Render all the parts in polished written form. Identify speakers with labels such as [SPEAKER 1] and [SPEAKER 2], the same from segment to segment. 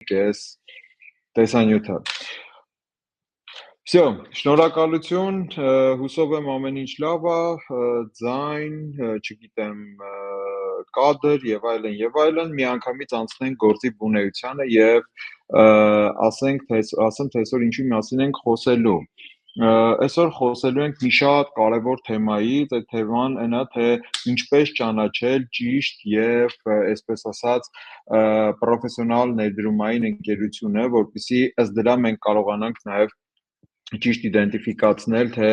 [SPEAKER 1] Կես տեսանյութը։ Всё, շնորհակալություն, հուսով եմ ամեն ինչ լավ է, ձայն, չգիտեմ, կադր եւ այլն, միանգամից անցնենք գործի բունեությանը եւ ասեմ թե այսօր ինչի մասին ենք խոսելու։ Այսօր խոսելու ենք մի շատ կարևոր թեմայից, այդ թեման այն է, թե ինչպես ճանաչել ճիշտ եւ այսպես ասած պրոֆեսիոնալ ներդրումային ընկերությունը, որպեսզի ըստ դրա մենք կարողանանք նաեւ ճիշտ իդենտիֆիկացնել, թե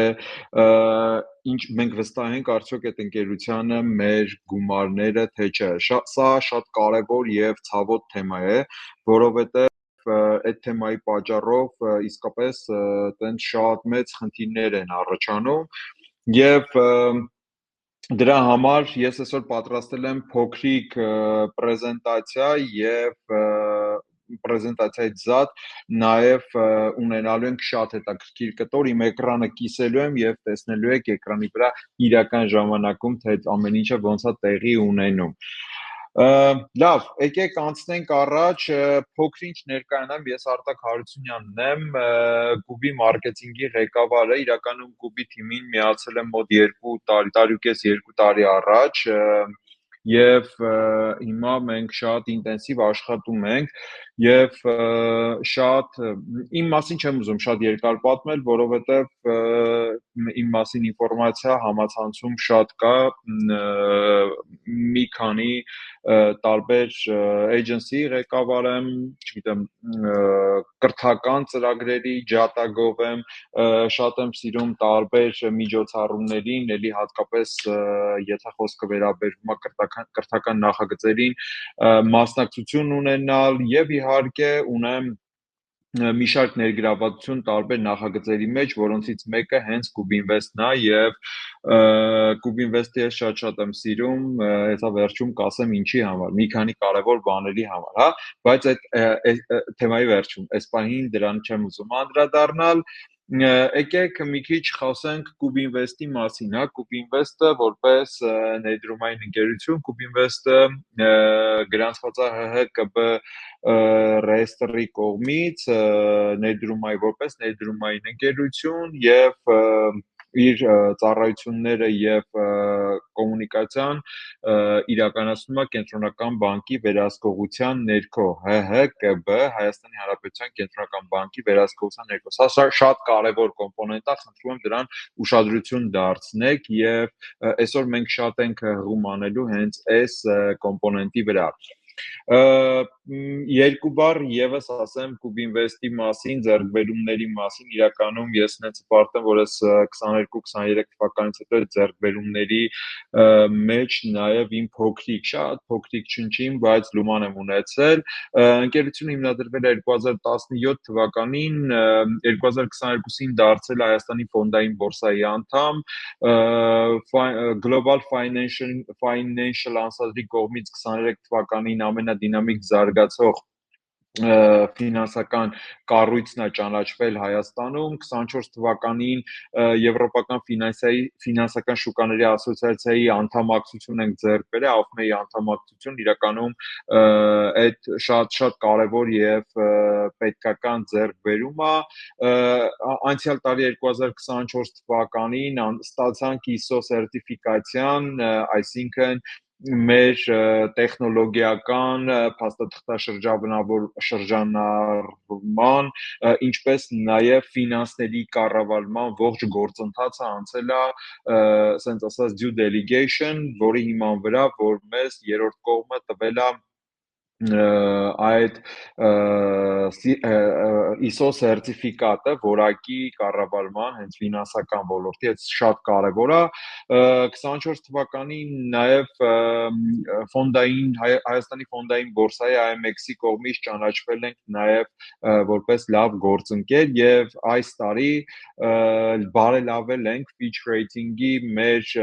[SPEAKER 1] ինչ մենք վստահենք արդյոք այդ ընկերությանը մեր գումարները, թե չէ։ Սա շատ կարևոր եւ ցավոտ թեմա է, որովհետեւ այդ թեմայի պատճառով իսկապես տենց շատ մեծ խնդիրներ են առաջանում եւ դրա համար ես այսօր պատրաստել եմ փոքրիկ պրեզենտացիա եւ պրեզենտացիայից զատ նաև ունենալու ենք շատ հետաքրքիր կտոր, իմ էկրանը կիսելու եմ եւ տեսնելու եք էկրանի վրա իրական ժամանակում, թե այդ ամեն ինչը ոնց է տեղի ունենում։ Լավ, եկեք անցնենք առաջ, փոքր-ինչ ներկայանամ, ես Արտակ Հարությունյանն եմ, Կուբի մարքեթինգի ղեկավարը, իրականում Կուբի թիմին միացել եմ մոտ 2 տարի առաջ, եւ հիմա մենք շատ ինտենսիվ աշխատում ենք եւ շատ իմ մասին չեմ ուզում շատ երկար պատմել, որովհետեւ իմ մասին ինֆորմացիա համացանցում շատ կա, մի քանի տարբեր էջենսի ղեկավար եմ, չգիտեմ, կրթական ծրագրերի ջատագով եմ, շատ եմ սիրում տարբեր միջոցառումներին, ելի հատկապես եթե խոսքը վերաբերվում է կրթական նախագծերին, մասնակցություն ունենալ եւ իհարկե ունեմ մի շարք ներգրավվածություն տարբեր նախագծերի մեջ, որոնցից մեկը հենց Կուբինվեստն է եւ Կուբինվեստը ես շատ եմ սիրում, հեսա վերջում կասեմ ինչի համար, մի քանի կարևոր բաների համար, հա, բայց այդ թեմայի վերջում, այս պահին դրան չեմ ուզում անդրադառնալ, եկեք մի քիչ խոսենք Կուբինվեստի մասին, հա, Կուբինվեստը որպես ներդրումային ընկերություն, Կուբինվեստը գրանցված է ՀՀԿԲ ռեեստրի կողմից որպես ներդրումային ընկերություն եւ իր ծառայությունները եւ կոմունիկացիան իրականացնում է Կենտրոնական բանկի վերահսկողության ներքո, ՀՀԿԲ, Հայաստանի Հանրապետության Կենտրոնական բանկի վերահսկողության ներքո։ Սա շատ կարևոր կոմպոնենտ է, խնդրում եմ դրան ուշադրություն դարձնեք եւ այսօր մենք շատ ենք հղում անելու հենց այս կոմպոնենտի վրա։ Երկու բառ եւս ասեմ Կուբինվեստի մասին, ձեռքբերումների մասին, իրականում ես նենց հպարտ եմ, որ ես 22-23 թվականից հետո ձեռքբերումների մեջ նաեւ իմ շատ փոքրիկ չնչին, բայց լուման եմ ունեցել, ընկերությունը հիմնադրվել է 2017 թվականին, 2022-ին դարձել Հայաստանի ֆոնդային բորսայի անդամ, Global Financial Ansatz-ի կողմից 23 թվականին ամենադինամիկ զարգացող ֆինանսական կառույցն է ճանաչվել Հայաստանում, 24 թվականին Եվրոպական ֆինանսական շուկաների ասոցիացիայի անդամակցություն ենք ձեռք բերել, AFME-ի անդամակցություն, իրականում այդ շատ կարևոր եւ պետքական ձեռքբերում է, անցյալ տարի 2024 թվականին ստացանք ISO սերտիֆիկացիան, այսինքն մեր տեխնոլոգիական շրջանառման, ինչպես նաև ֆինանսների կառավարման ողջ գործընթացը անցել է, ասենց ասած due delegation, որի հիման վրա, որ մեզ երրորդ կողմը տվել է այդ ISO սերտիֆիկատը որակի կառավարման հենց ֆինանսական ոլորտի, այդ շատ կարևոր է, 24 թվականին նաև Հայաստանի ֆոնդային բորսայի IMX-ի կողմից ճանաչվել ենք նաև որպես լավ գործընկեր եւ այս տարի բարելավել ենք Fitch Rating-ի մեր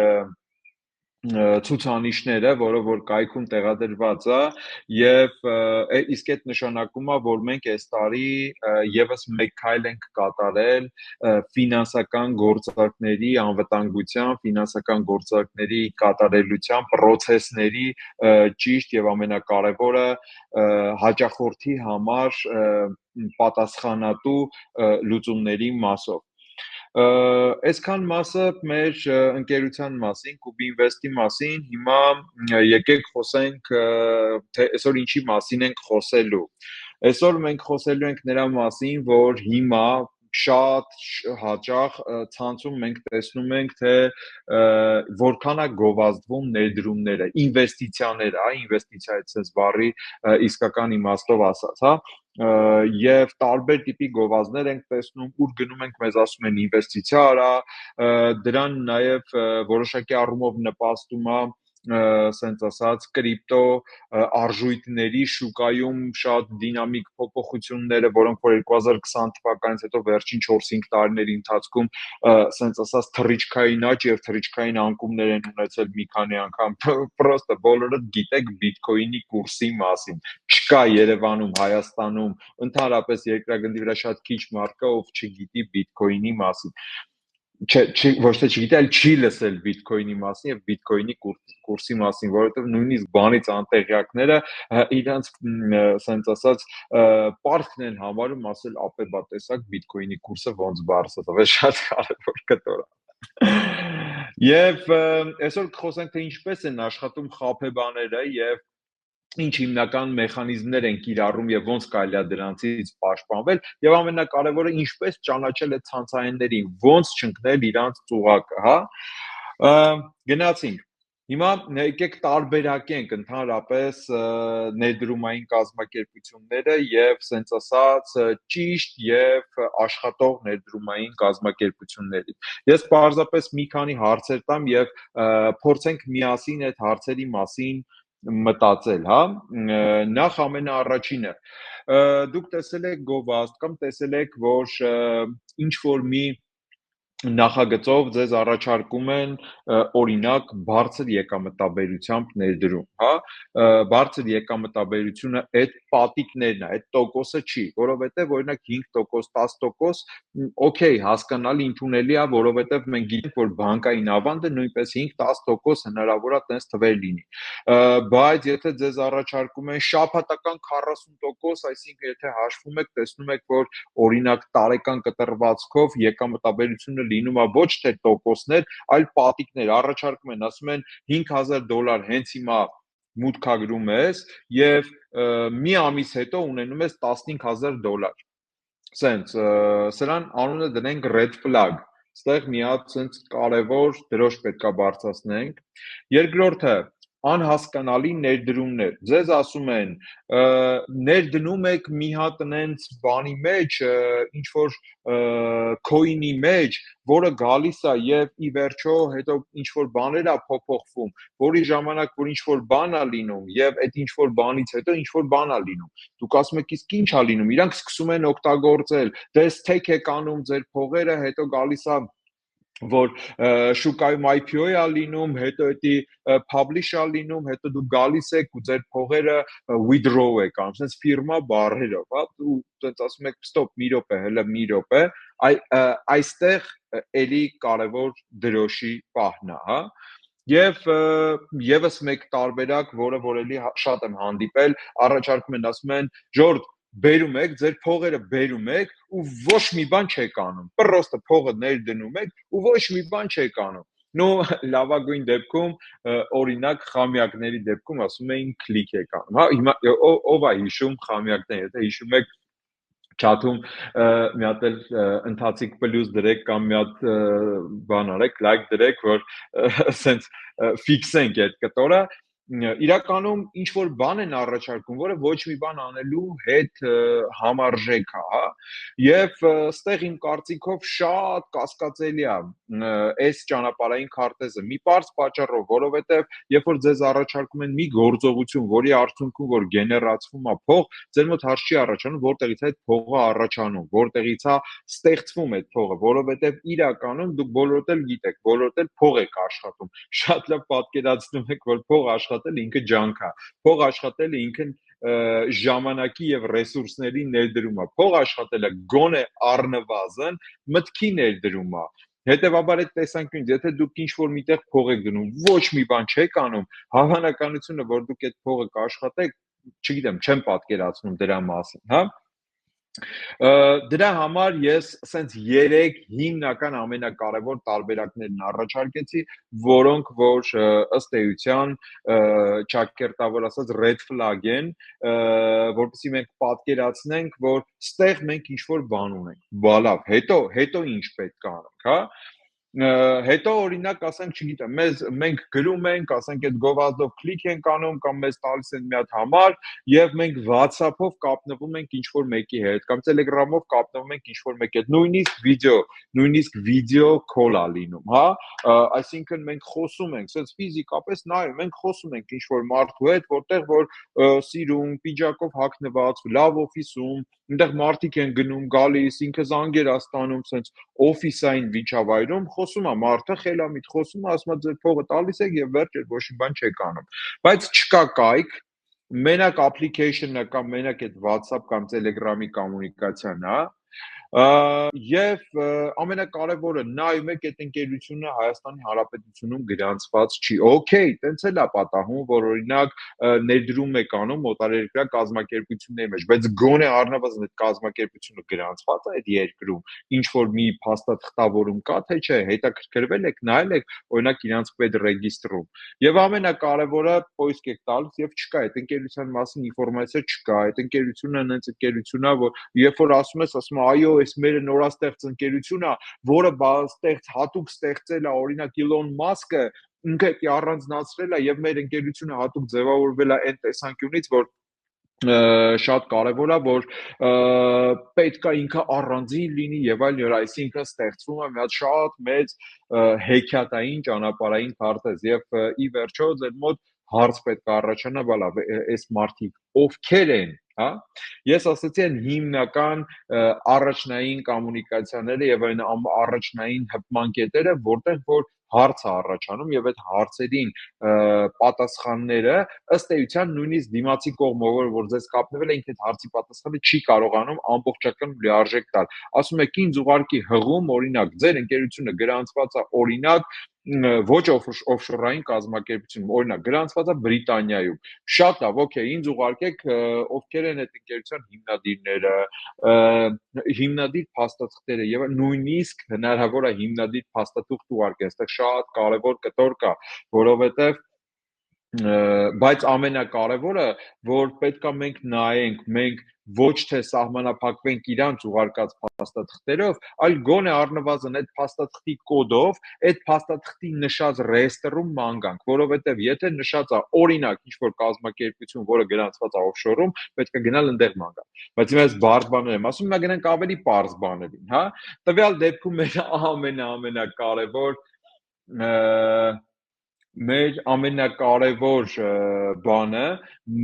[SPEAKER 1] ցուցանիշները, որը որ կայքում տեղադրված է եւ իսկ այդ նշանակում է, որ մենք այս տարի եւս մեկ քայլ ենք կատարել ֆինանսական գործարքների անվտանգության, ֆինանսական գործարքների կատարելության process-ների ճիշտ եւ ամենակարևորը հաճախորդի համար պատասխանատու լուծումների մասով այսքան մասը մեր ընկերության մասին, Cubinvest-ի մասին, հիմա եկեք խոսենք, թե այսօր ինչի մասին ենք խոսելու։ Այսօր մենք խոսելու ենք նրա մասին, որ հիմա շատ հաճախ ցանցում մենք տեսնում ենք, թե որքան է գովազդվում ներդրումները, ինվեստիցիաները, ինվեստիցիա այս բառի իսկական իմաստով ասած, հա, եւ տարբեր տիպի գովազդներ ենք տեսնում, ուր գնում ենք, մեզ ասում են ինվեստիցիա արա, դրան նաեւ որոշակի առումով նպաստում է սենց ասած կրիպտո արժույթների շուկայում շատ դինամիկ փոփոխությունները, որոնք որ 2020 թվականից հետո վերջին 4-5 տարիների ընթացքում սենց ասած թռիչքային աճ եւ թռիչքային անկումներ են ունեցել մի քանի անգամ, պրոստը բոլորը գիտեք բիտկոինի կուրսի մասին, չկա Երևանում, Հայաստանում, ընդհանրապես երկրագնդի վրա շատ քիչ մարդ կա, ով չգիտի բիտկոինի մասին, ոչ թե չգիտի, այլ չի լսել բիտկոինի մասին եւ բիտկոինի կուրսի մասին, որովհետեւ նույնիսկ բանից անտեղյակները իրանց սենց ասած պարտքն են համարում ասել ապե բա տեսակ բիտկոինի կուրսը ոնց բարձր է, շատ կարեւոր կտոր է։ Եվ այսօր կխոսենք թե ինչպես են աշխատում խաբեբաները եւ ինչ հիմնական մեխանիզմներ են կիրառում եւ ոնց կարելի է դրանցից պաշտպանվել եւ ամենակարևորը ինչպես ճանաչել այդ ցանցայիններին, ոնց չընկնել իրանց ծուղակը, հա։ Գնացինք։ Հիմա եկեք տարբերակենք ընդհանրապես ներդրումային կազմակերպությունները եւ սենց ասած ճիշտ եւ աշխատող ներդրումային կազմակերպությունների։ Ես պարզապես մի քանի հարցեր տամ եւ փորձենք միասին այդ հարցերի մասին մտածել, հա, նախ ամենաառաջինը դուք տեսել եք գովազդ կամ տեսել եք, որ ինչ որ մի նախագծով ձեզ առաջարկում են օրինակ բարձր եկամտաբերությամբ ներդրում, հա, բարձր եկամտաբերությունը այդ պատիկներն է, այդ տոկոսը չի, որովհետև օրինակ 5%, 10%, օքեյ, հասկանալի ընդունելի է, որովհետև մենք գիտենք, որ բանկային ավանդը նույնպես 5-10% հնարավոր է տենց թվեր լինի, բայց եթե ձեզ առաջարկում են շաբաթական 40%, այսինքն եթե հաշվում եք, տեսնում եք, որ օրինակ տարեկան կտրվածքով եկամտաբերությունը լինում է ոչ թե տոկոսներ, այլ պատիկներ, առաջարկում են, ասում են $5,000 հենց հիմա մուտքագրում ես եւ մի ամիս հետո ունենում ես $15,000։ Սենց, սրան անունը դնենք red flag, ստեղ մի հատ սենց կարևոր դրոշ պետքա բարձրացնենք։ Երկրորդը անհասկանալի ներդրումներ։ Ձեզ ասում են, ներդնում եք մի հատ նենց բանի մեջ, ինչ որ coin-ի մեջ, որը գալիս է եւ ի վերջո հետո ինչ որ բաներ է փոփոխվում, որի ժամանակ որ ինչ որ բան է լինում եւ այդ ինչ որ բանից հետո ինչ որ բան է լինում։ Դուք ասում եք, իսկ ինչ է լինում։ Իրանք սկսում են օգտագործել, դե stake եք անում ձեր փողերը, հետո գալիս է որ շուկայում IPO-ը է լինում, հետո էդի publish-ը լինում, հետո դու գալիս եք ու ձեր փողերը withdraw եք անում, sense ֆիրմա բառերով, հա, ու sense ասում եք, stop, մի րոպե, հələ մի րոպե, այստեղ էլի կարևոր դրոշի պահն է, հա։ Եվ եւս մեկ տարբերակ, որը որ էլի շատ եմ հանդիպել, առաջարկում են, ասում են, Ժորդ, բերում եք, ձեր փողերը բերում եք ու ոչ մի բան չեք անում։ Պրոստը փողը ներդնում եք ու ոչ մի բան չեք անում։ Նո լավագույն դեպքում օրինակ խամյակների դեպքում ասում էին քլիկ եք անում։ Հա, հիմա ով է հիշում խամյակները, եթե հիշում եք չաթում մի հատ էլ ընթացիկ պլյուս դրեք կամ մի հատ բան արեք, լայք դրեք, որ սենց ֆիքսենք այդ կտորը, իրականում ինչ որ բան են առաջարկում, որը ոչ մի բան անելու հետ համարժեք է, հա, եւ ստեղ իմ կարծիքով շատ կասկածելի է այս ճանապարհային քարտեզը մի པարզ պատճառով, որովհետեւ երբ որ ձեզ առաջարկում են մի գործողություն, որի արդյունքում որ գեներացվում է փող, ձեր մոտ հարց չի առաջանում, որտեղից է այդ փողը առաջանում, որտեղից է ստեղծվում այդ փողը, որովհետեւ իրականում դուք բոլորդ էլ գիտեք, բոլորդ էլ փող եք աշխատում, շատ լավ պատկերացնում եք, որ փող աշխատել ինքը ջանք է, փող աշխատելը ինքն ժամանակի եւ ռեսուրսների ներդրում է, փող աշխատելը գոնե առնվազն մտքի ներդրում է, հետեւաբար այդ տեսանկյունից, եթե դուք ինչ-որ միտեղ փող եք գնում, ոչ մի բան չեք անում, հավանականությունը, որ դուք այդ փողը կաշխատեք, չգիտեմ, չեմ պատկերացնում դրա մասին, հա։ Դրա համար ես սենց 3 հիմնական ամենակարևոր տարբերակներն առաջարկեցի, որոնք որ ըստ էության ճակերտավոր ասած red flag են, որպեսզի մենք պատկերացնենք, որ ստեղ մենք ինչ-որ բան ունենք։ Բա լավ, հետո ինչ պետք է անենք, հա։ Հետո օրինակ ասենք, չգիտեմ, մենք գրում ենք, ասենք այդ գովազդով կլիկ ենք անում կամ մեզ տալիս են մի հատ համար եւ մենք WhatsApp-ով կապնվում ենք ինչ-որ մեկի հետ կամ Telegram-ով կապնվում ենք ինչ-որ մեկի հետ, նույնիսկ վիդեո call-ա լինում, հա, այսինքն մենք խոսում ենք, ասես ֆիզիկապես նայում ենք, խոսում ենք ինչ-որ մարդու հետ, որտեղ որ սիրուն, պիջակով հագնված, լավ օֆիսում, այնտեղ մարդիկ են գնում, գալիս, ինքը զանգեր է ստանում, ասես օֆիսային միջավայրում խոսում է մարդը, խելամիտ խոսում է, ասում է ձեր փողը տալիս եք եւ վերջ ոչ մի բան չեք անում։ Բայց չկա կայք, մենակ application-ը կամ մենակ այդ WhatsApp կամ Telegram-ի կոմունիկացիան, հա։ Եվ ամենակարևորը նայում եք այդ ընկերությունը Հայաստանի Հանրապետությունում գրանցված չի։ Okay, տենց էլ է պատահում, որ օրինակ ներդրում եք անում օտարերկրյա կազմակերպությունների մեջ, բայց գոնե առնվազն այդ կազմակերպությունը գրանցված է այդ երկրում, ինչ որ մի փաստաթղթավորում կա, թե չէ, հետաքրքրվել եք, նայել եք, օրինակ իրանց պետռեգիստրում։ Եվ ամենակարևորը post եք տալիս եւ չկա այդ ընկերության մասին ինֆորմացիա չկա, այդ ընկերությունը հենց ընկերությունն է, որ երբ որ ասում ես, այո, այս մերը նորաստեղծ ընկերություն է, որը հատուկ ստեղծել է, օրինակ Իլոն Մասկը, ինքը առանձնացրել է եւ մեր ընկերությունը հատուկ ձևավորվել է այն տեսանկյունից, որ շատ կարևոր է, որ պետք է ինքը առանձին լինի եւ այլն, այսինքն ստեղծվում է մի հատ շատ մեծ հեքիաթային ճանապարհային քարտեզ եւ ի վերջո ձեր մոտ հարց պետք է առաջանա, բալավ, այս մարդիկ ովքեր են, հա։ Ես ասացի այն հիմնական առաջնային կոմունիկացիաները եւ այն առաջնային հպման կետերը, որտեղ որ հարց է առաջանում եւ այդ հարցերին պատասխանները ըստ էության նույնիսկ դիմացի կողմը, որ ձեզ կապնվել է, ինքը այդ հարցի պատասխանը չի կարողանում ամբողջական լիարժեք տալ։ Ասում եք ինձ ուղարկի հղում, օրինակ, ձեր ընկերությունը գրանցված է օրինակ ոչ օֆշորային կազմակերպությունում, օրինակ գրանցված է Բրիտանիայում։ Շատ լավ, օքեյ, ինձ ուղարկեք ովքեր են այդ ընկերության հիմնադիրները, հիմնադիր փաստաթղթերը եւ նույնիսկ հնարավոր է հիմնադիր փաստաթուղթ ուղարկեն, այստեղ շատ կարևոր կտոր կա, որովհետեւ բայց ամենակարևորը, որ պետքա մենք նայենք, մենք ոչ թե սահմանափակվենք իրանց ուղարկած փաստաթղթերով, այլ գոնե առնվազն այդ փաստաթղթի կոդով, այդ փաստաթղթի նշած ռեեստրում ման գանք, որովհետև եթե նշած է օրինակ ինչ-որ կազմակերպություն, որը գրանցված է օֆշորում, պետք է գնալ ընդեղ ման գալ։ Բայց հիմա ես բարձ բաներ եմ ասում, հիմա գնանք ավելի բարձ բաներին, հա։ Տվյալ դեպքում մեր ամենակարևոր մեր ամենակարևոր բանը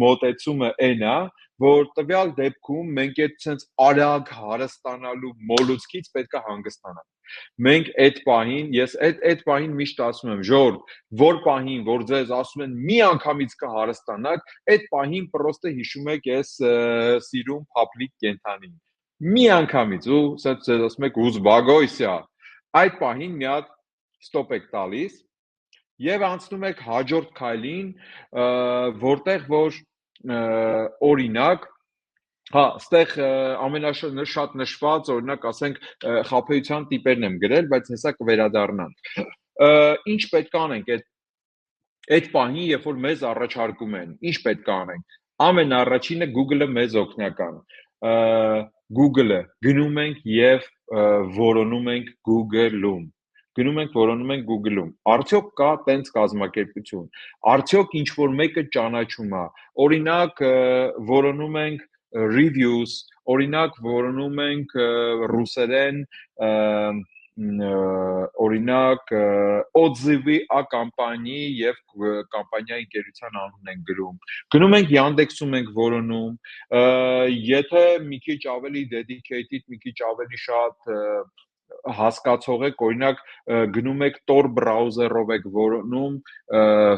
[SPEAKER 1] մոտեցումը այն է, որ տվյալ դեպքում մենք այդ sense արագ հարստանալու մոլուցքից պետք է հանգստանանք։ Մենք այդ պահին, ես այդ պահին միշտ ասում եմ, ժողովուրդ, որ պահին, որ ձեզ ասում են մի անգամից կհարստանաք, այդ պահին պրոստը հիշում եք այս սիրուն փափլիկ կենթանին։ Մի անգամից ու sense ձեզ ասում եք ուզբագոյսյա, այդ պահին մի հատ ստոպ եք տալիս եւ անցնում եք հաջորդ քայլին, որտեղ որ օրինակ, հա, ստեղ ամենաշատ նշված, օրինակ, ասենք, խաբեության տիպերն եմ գրել, բայց հեսա կվերադառնանք։ Ինչ պետք է անենք այդ պահին, երբ որ մեզ առաջարկում են, ինչ պետք է անենք։ Ամենառաջինը Google-ը մեզ օգնական։ Google-ը գնում ենք եւ որոնում ենք Google-ում։ գնում ենք որոնում ենք Google-ում, արդյոք կա տենց կազմակերպություն, արդյոք ինչ-որ մեկը ճանաչում է, օրինակ որոնում ենք reviews, օրինակ որոնում ենք ռուսերեն օրինակ օձիվի կամպանիի եւ կամպանիայի ընկերության անունն ենք գրում, գնում ենք Yandex-ում ենք որոնում, եթե մի քիչ ավելի dedicated, մի քիչ ավելի շատ հասկացող եք, օրինակ գնում եք Tor browser-ով եք որոնում,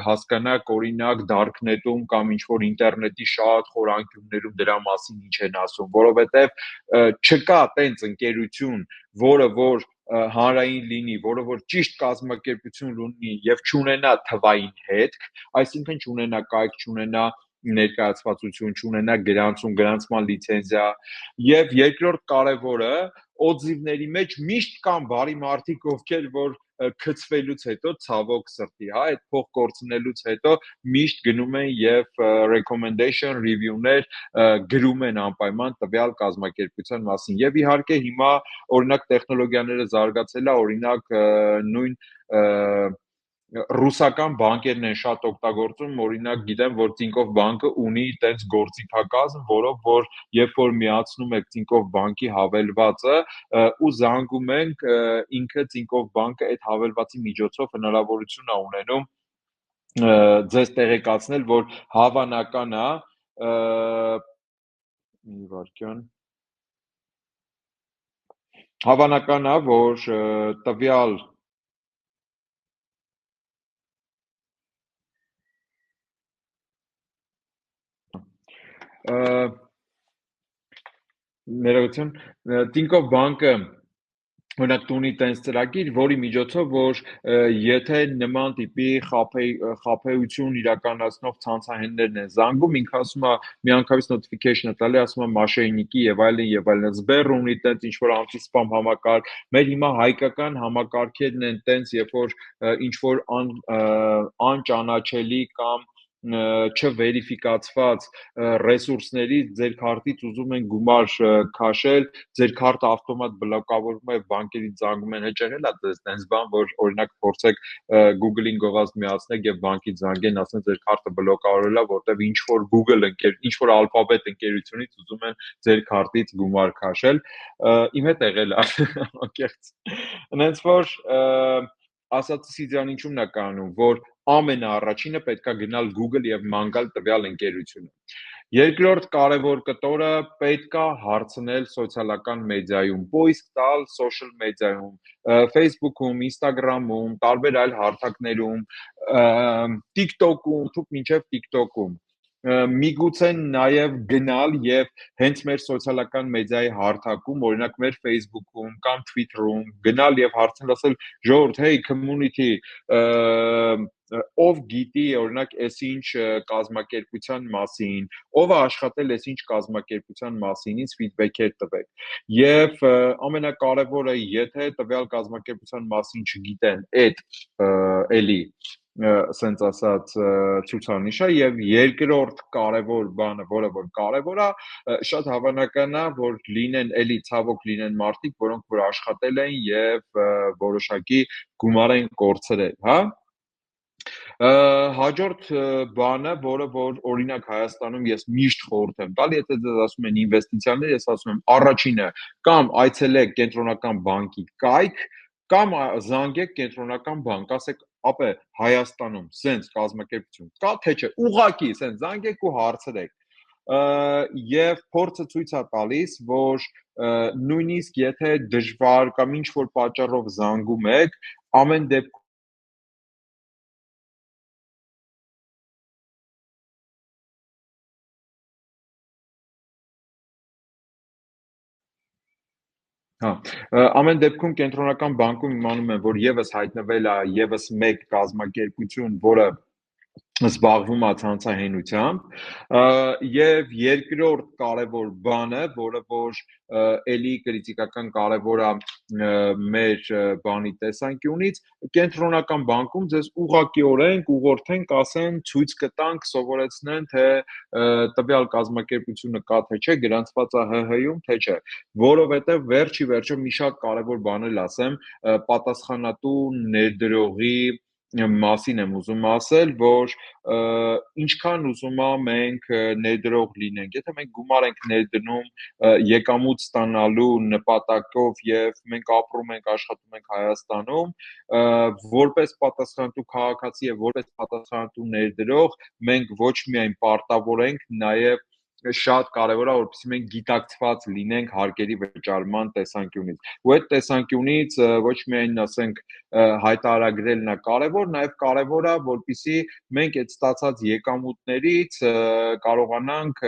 [SPEAKER 1] հասկանաք օրինակ Darknet-ում կամ ինչ-որ ինտերնետի շատ խորանկյուններում դրա մասին ինչ են ասում, որովհետև չկա տենց ընկերություն, որը որ հանրային լինի, որը որ ճիշտ կազմակերպություն ունի եւ չունենա թվային հետք, այսինքն չունենա կայք, չունենա ներկայացվածություն, չունենա գրանցման լիցենզիա եւ երկրորդ կարևորը օձիվների մեջ միշտ կան բարի մարդիկ, ովքեր որ գցվելուց հետո ցավոք սրտի, հա, այդ փող կորցնելուց հետո միշտ գնում են եւ recommendation review-ներ գրում են անպայման տվյալ կազմակերպության մասին։ Եվ իհարկե հիմա օրինակ տեխնոլոգիաները զարգացել է, օրինակ նույն ռուսական բանկերն են շատ օգտագործում, օրինակ գիտեմ, որ Տինկոֆ բանկը ունի տենց գործիքակազմ, որով որ երբ որ միացնում եք Տինկոֆ բանկի հավելվածը ու զանգում ենք, ինքը Տինկոֆ բանկը այդ հավելվածի միջոցով հնարավորություն է ունենում ձեզ տեղեկացնել, որ հավանական է մի վարքյան հավանական է, որ տվյալ ներողություն, Տինկոֆ բանկը օրինակ ունի տենց ծրագիր, որի միջոցով որ եթե նման տիպի խաբեություն իրականացնող ցանցահեններն են զանգում, ինքը ասում է միանգամից notification-ը տալի, ասում է մաշենիկի եւ այլն, Sber ունի տենց ինչ որ anti-spam համակարգ, մեր հիմա հայկական համակարգերն են տենց, երբ որ ինչ որ անճանաչելի կամ չվերիֆիկացված ռեսուրսների ձեր քարտից ուզում են գումար քաշել, ձեր քարտը ավտոմատ բլոկավորվում է, բանկերից զանգում են, հեճեղել է տենց բան, որ օրինակ փորձեք Google-ին գովազդ միացնեք եւ բանկից զանգեն, ասեն ձեր քարտը բլոկավորել է, որտեվ ինչ որ Google ինչ որ Alphabet ընկերությունից ուզում են ձեր քարտից գումար քաշել, իմ հետ եղել է, անկեղծ։ Հենց որ ասածս իդրան ինչու՞մն է կանում, որ ամենաառաջինը պետքա գնալ Google եւ մանգալ տվյալ ընկերությունը։ Երկրորդ կարևոր կտորը պետքա հարցնել սոցիալական մեդիայում, post տալ social մեդիայում, Facebook-ում, Instagram-ում, տարբեր այլ հարթակներում, TikTok-ում, թուք մինչև TikTok-ում միգուցե նաև գնալ եւ հենց մեր սոցիալական մեդիայի հարթակում, օրինակ մեր Facebook-ում կամ Twitter-ում գնալ եւ հարցնել, ասել ժողովուրդ, hey community, ով գիտի օրինակ այսինչ կազմակերպության մասին, ով է աշխատել այսինչ կազմակերպության մասին, ինձ ֆիդբեքեր տվեք։ Եվ ամենակարևորը, եթե տվյալ կազմակերպության մասին չգիտեն, այդ էլի սենց ասած ցուցանիշը եւ երկրորդ կարևոր բանը, որը որ կարևոր է, շատ հավանական է, որ լինեն էլի ցավոք լինեն մարդիկ, որոնք որ աշխատել են եւ որոշակի գումար են կորցրել, հա։ Հաջորդ բանը, որը որ օրինակ Հայաստանում ես միշտ խորհուրդ եմ տալ, եթե դες ասում են ինվեստիցիաներ, ես ասում եմ առաջինը կամ այցելեք կենտրոնական բանկի կայք, կամ զանգեք կենտրոնական բանկ, ասեք ապե Հայաստանում սենց կազմակերպություն կա թե չէ, ուղակի սենց զանգեք ու հարցրեք։ Եվ փորձը ցույց է տալիս, որ նույնիսկ եթե դժվար կամ ինչ որ պատճառով զանգում եք, ամեն դեպքում Հա, ամեն դեպքում կենտրոնական բանկում իմանում են, որ եւս հայտնվել է եւս մեկ կազմակերպություն, որը զբաղվում է ցանցահենությամբ եւ երկրորդ կարևոր բանը, որը որ էլի կրիտիկական կարևոր է մեր բանի տեսանկյունից, կենտրոնական բանկում ձեզ ուղղակիորեն կուղղորդենք, ասեն, ցույց կտանք, սովորեցնեն, թե տվյալ կազմակերպությունը կա թե չէ, գրանցված է ՀՀ-ում թե չէ, որովհետեւ վերջի վերջո մի շատ կարևոր բան էլ ասեմ, պատասխանատու ներդրողի մասին եմ ուզում ասել, որ ինչքան ուզում ա մենք ներդրող լինենք, եթե մենք գումար ենք ներդնում եկամուտ ստանալու նպատակով եւ մենք ապրում ենք, աշխատում ենք Հայաստանում, որպես պատասխանատու քաղաքացի եւ որպես պատասխանատու ներդրող, մենք ոչ միայն պարտավոր ենք, նաեւ շատ կարևոր է, որպեսզի մենք գիտակցված լինենք հարկերի վճարման տեսանկյունից։ Ու այդ տեսանկյունից ոչ միայն ասենք հայտարարագրելն է կարևոր, նաև կարևոր է, որպեսզի մենք այդ ստացած եկամուտներից կարողանանք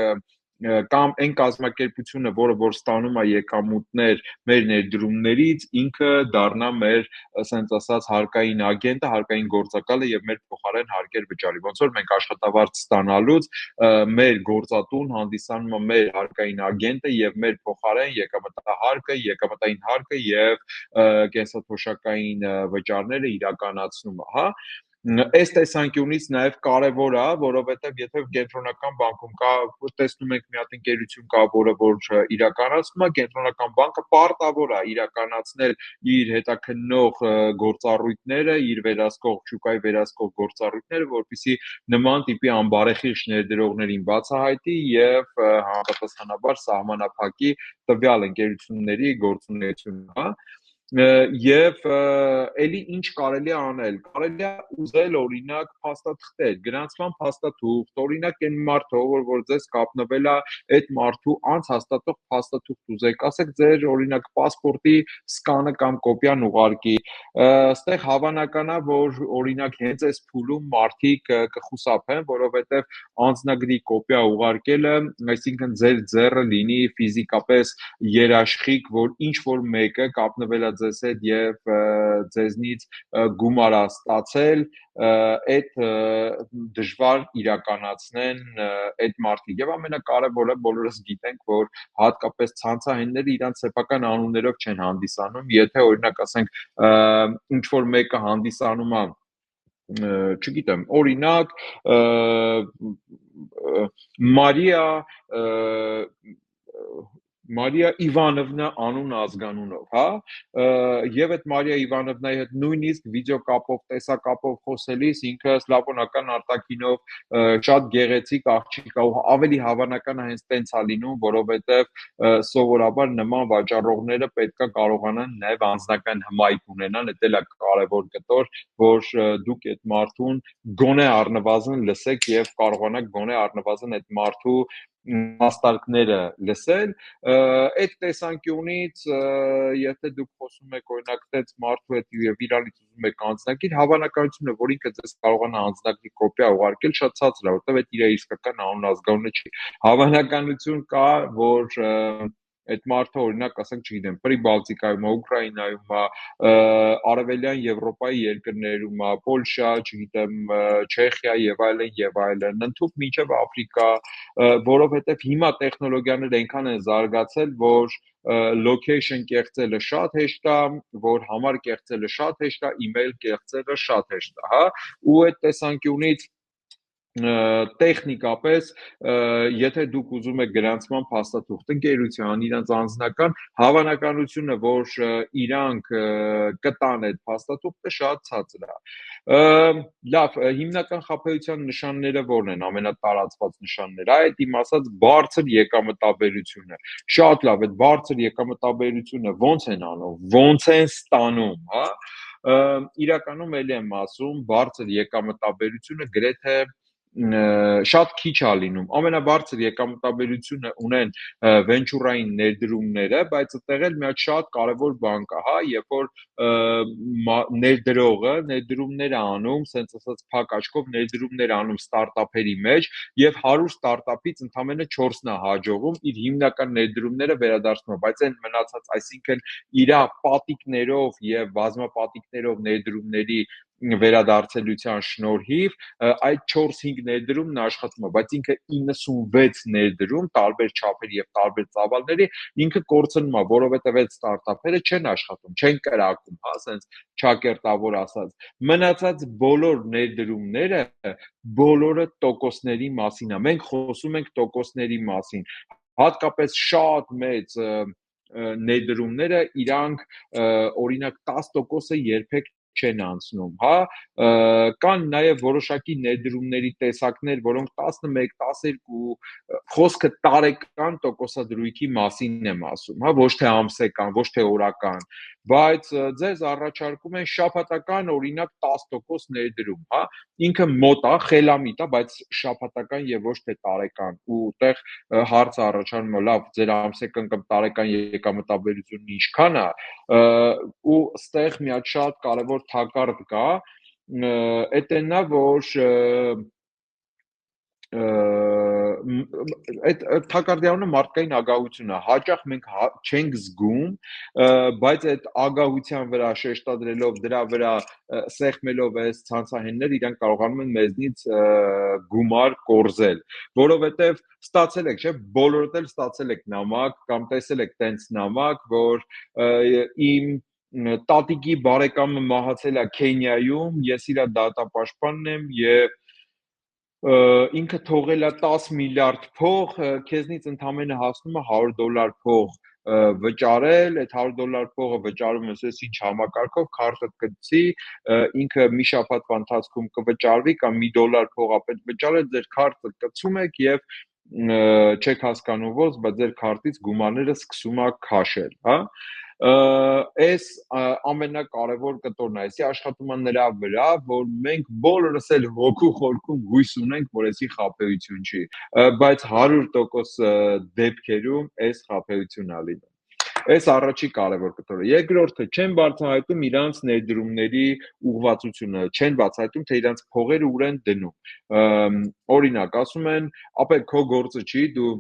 [SPEAKER 1] կամ այն կազմակերպությունը, որը որ ստանում է եկամուտներ մեր ներդրումներից, ինքը դառնա մեր, ասենց ասած, հարկային ագենտը, հարկային գործակալը եւ մեր փոխարեն հարկեր վճարի։ Ոնց որ մենք աշխատավարձ ստանալուց մեր գործատուն հանդիսանում է մեր հարկային ագենտը եւ մեր փոխարեն եկամտային հարկը եւ կենսաթոշակային վճարները իրականացնում է, հա։ Այս տեսանկյունից նաև կարևոր է, որովհետև եթե կենտրոնական բանկում կա, տեսնում ենք մի հատ ընկերություն կա, որը որ իրականացնում է, կենտրոնական բանկը պարտավոր է իրականացնել իր հետաքննող գործառույթները, իր վերահսկող շուկայի վերահսկող գործառույթները, որպեսզի նման տիպի անբարեխիղճ ներդրողներին բացահայտի եւ համապատասխանաբար սահմանափակի տվյալ ընկերությունների գործունեությունը, հա։ Եվ էլի ինչ կարելի է անել, կարելի է ուզել օրինակ փաստաթղթեր, գրանցման փաստաթուղթ, օրինակ այն մարդը, որ ձեզ կապնվել է այդ մարդու անց հաստատող փաստաթուղթ ուզեք, ասեք ձեր օրինակ պասպորտի սկանը կամ կոպիան ուղարկի, այստեղ հավանական է, որ օրինակ հենց այս փուլում մարդիկ կխուսափեն, որովհետև անձնագրի կոպիա ուղարկելը, այսինքն ձեր ձեռը լինի ֆիզիկապես երաշխիք, որ ինչ որ մեկը կապնվել է ձեզ հետ եւ ձեզնից գումար է ստացել, այդ դժվար իրականացնեն այդ մարդիկ եւ ամենակարևորը բոլորս գիտենք, որ հատկապես ցանցահենները իրանց սեփական անուններով չեն հանդիսանում, եթե օրինակ ասենք ինչ որ մեկը հանդիսանում է չգիտեմ, օրինակ Մարիա Մարիա Իվանովնա անուն ազգանունով, հա, եւ այդ Մարիա Իվանովնայի հետ նույնիսկ վիդեոկապով, տեսակապով խոսելիս ինքը սլավոնական արտաքինով շատ գեղեցիկ աղջիկ է, ավելի հավանական է հենց տենց է լինում, որովհետեւ սովորաբար նման վաճառողները պետքա կարողանան նաեւ անձնական հմայք ունենան, դա էլ է կարևոր կտոր, որ դուք այդ մարդուն գոնե առնվազն լսեք եւ կարողանաք գոնե առնվազն այդ մարդու հաստարկները լսել, այդ տեսանկյունից, եթե դուք խոսում եք օրինակ տենց մարդու հետ եւ իրանից ուզում եք անձնագիր, հավանականությունը, որ ինքը ձեզ կարողանա անձնագրի կոպիա ուղարկել, շատ ցածր է, որովհետեւ այդ իր իսկական անուն ազգանունը չի։ Հավանականություն կա, որ այդ մարդը օրինակ ասենք, չգիտեմ, Պրիբալտիկայում է, Ուկրաինայում է, Արևելյան Եվրոպայի երկրներում է, Պոլշա, չգիտեմ, Չեխիա եւ այլն, ընդհանուր մինչեւ Աֆրիկա, որովհետեւ հիմա տեխնոլոգիաները այնքան են զարգացել, որ location կեղծելը շատ հեշտ է, որ համար կեղծելը շատ հեշտ է, email կեղծելը շատ հեշտ է, հա, ու այդ տեսանկյունից տեխնիկապես եթե դուք ուզում եք գրանցման փաստաթուղթ ընկերության իրանց անձնական հավանականությունը, որ իրանք կտան այդ փաստաթուղթը շատ ցածր է։ Լավ, հիմնական խաբեության նշանները ո՞րն են, ամենատարածված նշանները, այդ իմ ասած բարձր եկամտաբերությունը։ Շատ լավ, այդ բարձր եկամտաբերությունը ո՞նց են անում, ո՞նց են ստանում, հա։ Իրականում էլի եմ ասում, բարձր եկամտաբերությունը գրեթե շատ քիչ է լինում։ Ամենաբարձր եկամտաբերությունը ունեն վենչուրային ներդրումները, բայց այդտեղ էլ մի հատ շատ կարևոր բան կա, հա, երբ որ ներդրողը ներդրումներ է անում, սենց ասած փակ աչքով ներդրումներ է անում ստարտափերի մեջ եւ 100 ստարտափից ընդամենը 4-ն է հաջողում իր հիմնական ներդրումները վերադարձնում, բայց այն մնացած, այսինքն իր պատիկներով եւ բազմապատիկներով ներդրումների վերադարձելիության շնորհիվ այդ 4-5 ներդրումն աշխատում է, բայց ինքը 96 ներդրում տարբեր չափերի եւ տարբեր ծավալների ինքը կորցնում է, որովհետեւ այդ ստարտափերը չեն աշխատում, չեն կրակում, հա, ասենց ճակերտավոր ասած։ Մնացած բոլոր ներդրումները բոլորը տոկոսների մասին է։ Մենք խոսում ենք տոկոսների մասին։ Հատկապես շատ մեծ ներդրումները իրանք օրինակ 10%-ը երբեք չեն անցնում, հա, կան նաև որոշակի ներդրումների տեսակներ, որոնք 11, 12 խոսքը տարեկան տոկոսադրույքի մասին եմ ասում, հա, ոչ թե ամսեկան, ոչ թե օրական, բայց ձեզ առաջարկում են շաբաթական օրինակ 10% ներդրում, հա, ինքը մոտ է, խելամիտ է, բայց շաբաթական եւ ոչ թե տարեկան, ու այդտեղ հարցը առաջանում է, լավ, ձեր ամսեկան կամ տարեկան եկամտաբերությունն ինչքան է, ու ստեղ մի հատ շատ կարևոր թակարդ կա, այդ այնն է, որ այդ թակարդի անունը մարդկային ագահություն է, հաճախ մենք չենք զգում, բայց այդ ագահության վրա շեշտադրելով, դրա վրա սեղմելով այս ցանցահեններ, իրանք կարողանում են մեզնից գումար կորզել, որովհետև ստացել եք, չէ, բոլորդ էլ ստացել եք նամակ կամ տեսել եք տենց նամակ, որ իմ տատիկի բարեկամը մահացել է Քենիայում, ես իր դատապաշտպանն եմ եւ ինքը թողել է 10 միլիարդ փող, քեզնից ընդամենը հասնում է $100 փող վճարել, այդ $100 փողը վճարում ես ինչ համակարգով, քարտդ կգցի, ինքը մի շաբաթվա ընթացքում կվճարվի կամ $1 փողա պետք վճարել, ձեր քարտը կցում եք եւ չեք հասկանում ոնց, բայց ձեր քարտից գումարները սկսում է քաշել, հա։ Այս ամենակարևոր կտորն է, այսի աշխատում է նրա վրա, որ մենք բոլորս էլ հոգու խորքում հույս ունենք, որ այսի խաբեություն չի, բայց 100% դեպքերում այս խաբեությունն է լինում։ Այս առաջի կարևոր կտորը։ Երկրորդը չեն բացահայտում իրանց ներդրումների ուղղվածությունը, չեն բացահայտում, թե իրանց փողերը ուր են դնում։ Օրինակ, ասում են, ապա քո գործը չի, դու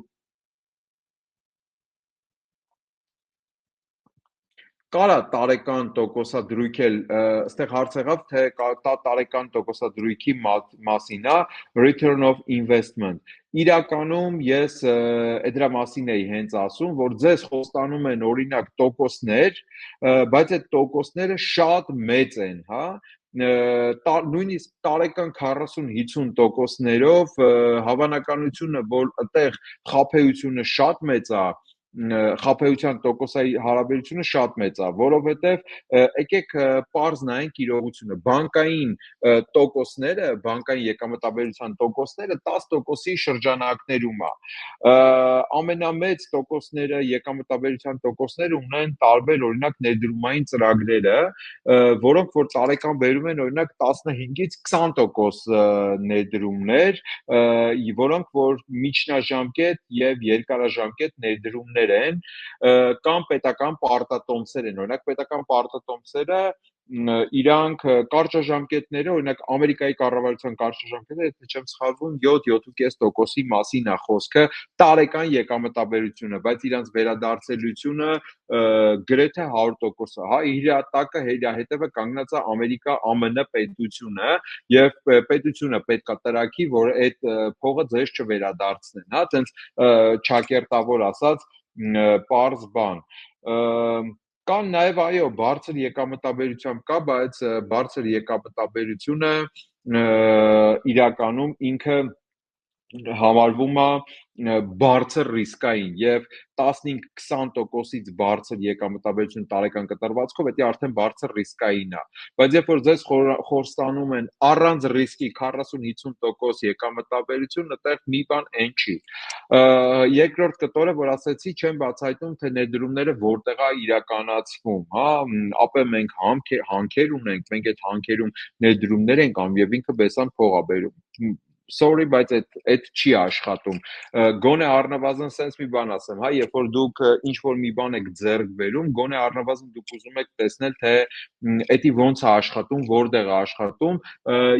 [SPEAKER 1] կարա տարեկան տոկոսադրույք էլ, այստեղ հարց եղավ, թե տարեկան տոկոսադրույքի մասին է, return of investment։ Իրականում ես դրա մասին էի հենց ասում, որ ձեզ խոստանում են օրինակ տոկոսներ, բայց այդ տոկոսները շատ մեծ են, հա, նույնիսկ տարեկան 40-50%-ներով հավանականությունը, որ այդտեղ խաբեությունը շատ մեծ է, խաբեության տոկոսայի հարաբերությունը շատ մեծ է, որովհետև եկեք պարզ նայենք իրողությունը, բանկային տոկոսները, բանկային եկամտաբերության տոկոսները 10%-ի շրջանակներում է, ամենամեծ տոկոսները, եկամտաբերության տոկոսները ունեն տարբեր օրինակ ներդրումային ծրագրերը, որոնք որ տարեկան բերում են օրինակ 15-ից 20% ներդրումներ, որոնք որ միջնաժամկետ եւ երկարաժամկետ ներդրումներ են, կամ պետական պարտատոմսեր են, օրինակ պետական պարտատոմսերը իրանք կարճաժամկետները, օրինակ Ամերիկայի կառավարության կարճաժամկետները, եթե չեմ սխալվում, 7-7.5%-ի մասին է խոսքը տարեկան եկամտաբերությունը, բայց իրանք վերադարձելիությունը գրեթե 100% է, հա, իր տակը հետևը կանգնած է Ամերիկա ԱՄՆ պետությունը եւ պետությունը պետքա տրակի, որ այդ փողը ձեզ չվերադարձնեն, հա, տենց ճակերտավոր ասած պարզ բան, կան նաև այո բարձր եկամտաբերությամբ կա, բայց բարձր եկամտաբերությունը իրականում ինքը համարվում է բարձր ռիսկային եւ 15-20%-ից բարձր եկամտաբերություն տարեկան կտրվածքով, դա արդեն բարձր ռիսկային է, բայց երբ որ ձեզ խոստանում են առանց ռիսկի 40-50% եկամտաբերություն, այդտեղ մի բան այն չի։ Երկրորդ կտորը, որ ասացի, չեն բացահայտում, թե ներդրումները որտեղ է իրականացվում, հա, ապա մենք հանքեր ունենք, մենք այդ հանքերում ներդրումներ ենք անում եւ ինքը բեսան փող է բերում։ sorry, բայց այդ չի աշխատում։ Գոնե առնվազն sense մի բան ասեմ, հա, երբ որ դուք ինչ որ մի բան եք ձեռք բերում, գոնե առնվազն դուք ուզում եք տեսնել, թե էդի ոնց է աշխատում, որտեղ է աշխատում,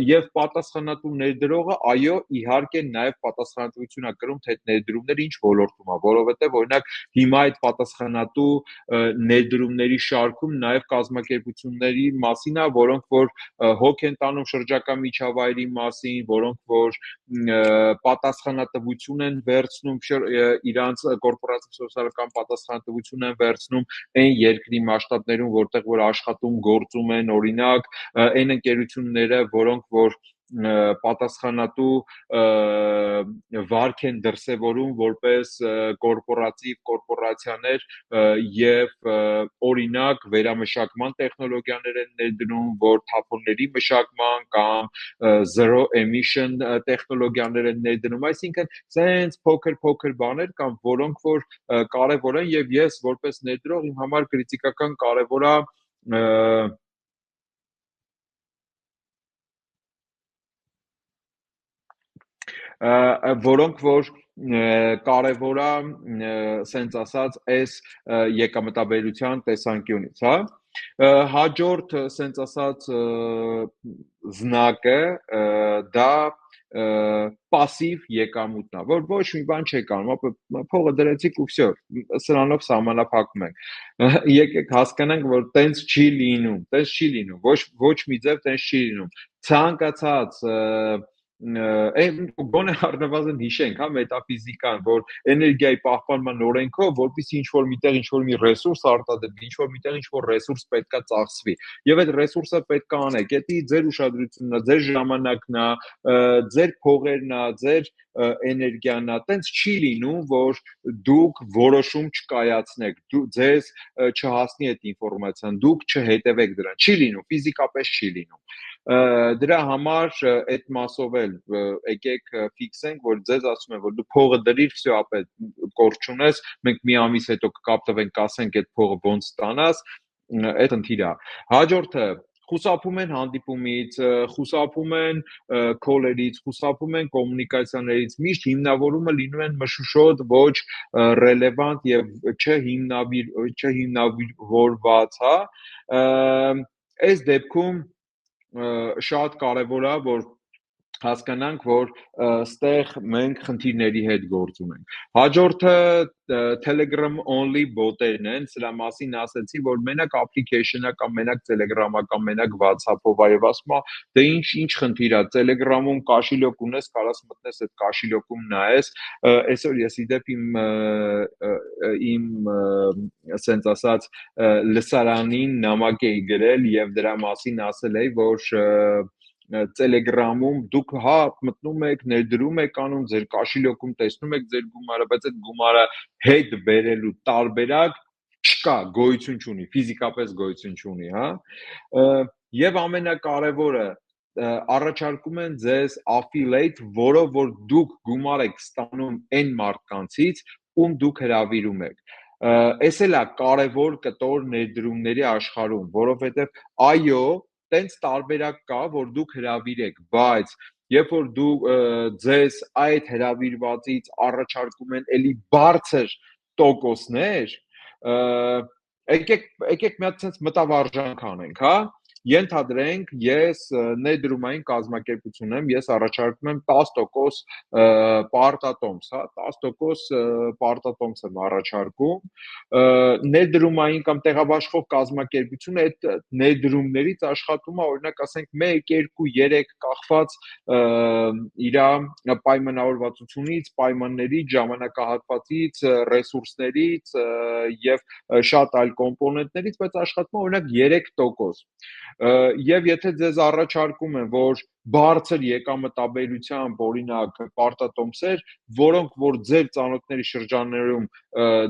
[SPEAKER 1] եւ պատասխանատու ներդրողը, այո, իհարկե նաեւ պատասխանատվություն է կրում, թե այդ ներդրումները ինչ ոլորտում է, որովհետեւ օրինակ հիմա այդ պատասխանատու ներդրումների շարքում նաեւ կազմակերպությունների մասին է, որոնք որ հոգ են տանում շրջակա միջավայրի մասին, որոնք որ պատասխանատվություն են վերցնում իրանց կորպորատիվ սոցիալական պատասխանատվություն են վերցնում այն երկրի մասշտաբներում, որտեղ որ աշխատում գործում են, օրինակ այն ընկերությունները, որոնք որ պատասխանատու վարկ են դրսևորում որպես կորպորացիաներ եւ օրինակ վերամշակման տեխնոլոգիաներ են ներդնում, որ թափոնների մշակման կամ zero emission տեխնոլոգիաներ են ներդնում, այսինքն սենց փոքր բաներ կամ որոնք որ կարևոր են եւ ես որպես ներդրող իմ համար քրիտիկական կարևոր է որոնք որ կարևոր է սենց ասած այս եկամտաբերության տեսանկյունից, հա հաջորդ սենց ասած զնակը դա պասիվ եկամուտն է, որ ոչ մի բան չեք անում, փողը դրեցիք ու վсё, սրանով սահմանափակում ենք։ Եկեք հասկանանք, որ տենց չի լինում, ոչ մի ձև տենց չի լինում։ Ցանկացած գոնե առնվազն հիշենք, հա, մետաֆիզիկան, որ էներգիայի պահպանման օրենքով, որպեսզի ինչ-որ միտեղ ինչ-որ մի ռեսուրս արտադրվի, ինչ-որ միտեղ ինչ-որ ռեսուրս պետքա ծախսվի, եւ այդ ռեսուրսը պետք է անեք, դա ձեր ուշադրությունն է, ձեր ժամանակն է, ձեր փողերն է, ձեր էներգիան է, տենց չի լինում, որ դուք որոշում չկայացնեք, ձեզ չհասնի այդ ինֆորմացիան, դուք չհետևեք դրան, չի լինում, ֆիզիկապես չի լինում։ Դրա համար այդ մասով էլ եկեք ֆիքսենք, որ ձեզ ասում են, որ դու փողը դրիր, վсё, ապա կորչ չունես, մենք մի ամիս հետո կկապտվենք, կասենք այդ փողը ոնց ստանաս, այդ ընթիր է։ Հաջորդը խուսափում են հանդիպումից, խուսափում են քոլերից, խուսափում են կոմունիկացիաներից, միշտ հիմնավորումը լինում են մշուշոտ, ոչ ռելևանտ եւ չհիմնավորված, հա։ Այս դեպքում շատ կարևոր է, որ հասկանանք, որ ստեղ մենք խնդիրների հետ գործում ենք։ Հաջորդը Telegram only bot-երն են, սրա մասին ասացի, որ մենակ application-ը կամ մենակ Telegram-ը կամ մենակ WhatsApp-ով այով ասում է, դե ինչ խնդիր է, Telegram-ում կաշիլոկ ունես, կարաս մտնես այդ կաշիլոկում նայես, այսօր ես իդեպ իմ ասենց ասած լսարանին նամակ էի գրել եւ դրա մասին ասել էի, որ Telegram-ում դուք հա մտնում եք, ներդրում եք անում, ձեր կաշիլոկում տեսնում եք ձեր գումարը, բայց այդ գումարը հետ բերելու տարբերակ չկա, գոյություն չունի, ֆիզիկապես գոյություն չունի, հա։ Եվ ամենակարևորը առաջարկում են ձեզ affiliate, որով որ դուք գումար եք ստանում այն մարդկանցից, ում դուք հրավիրում եք։ Էս էլ է կարևոր կտոր ներդրումների աշխարհում, որովհետև այո, տենց տարբերակ կա, որ դուք հրավիրեք, բայց երբ որ դու ձեզ այդ հրավիրվածից առաջարկում են էլի բարձր տոկոսներ, եկեք մի հատ sense մտավարժանք անենք, հա։ Ենթադրենք ես ներդրումային կազմակերպություն եմ, ես առաջարկում եմ 10% պարտատոմս, հա, 10% պարտատոմս եմ առաջարկում։ Ներդրումային կամ տեղաբաշխող կազմակերպությունը այդ ներդրումներից աշխատում է, օրինակ ասենք 1, 2, 3 կախված իր պայմանավորվածությունից, պայմաններից, ժամանակահատվածից, ռեսուրսներից եւ շատ այլ կոմպոնենտներից, բայց աշխատում է օրինակ 3%։ Եվ եթե ձեզ առաջարկում են, որ բարձր եկամտաբերությամբ օրինակ պարտատոմսեր, որոնք որ ձեր ծանոթների շրջաններում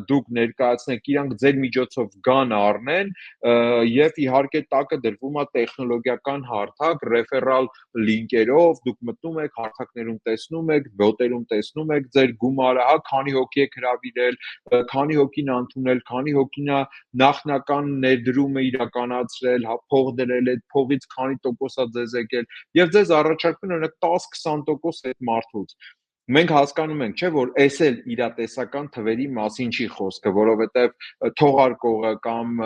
[SPEAKER 1] դուք ներկայացնեք, իրանք ձեր միջոցով գան առնեն եւ իհարկե տակը դրվում է տեխնոլոգիական հարթակ, ռեֆերալ լինկերով, դուք մտնում եք, հարթակներում տեսնում եք, բոտերում տեսնում եք ձեր գումարը, հա, քանի հոգի եք հրավիրել, քանի հոգին ընդունել, քանի հոգին է նախնական ներդրումը իրականացրել, հա, փող դրել, այդ փողից քանի տոկոս է ձեզ եկել, եւ ձեզ ձեզ առաջարկում են օրինակ 10-20% այդ մարդուց։ Մենք հասկանում ենք, չէ, որ այս էլ իրատեսական թվերի մասին չի խոսքը, որովհետև թողարկողը կամ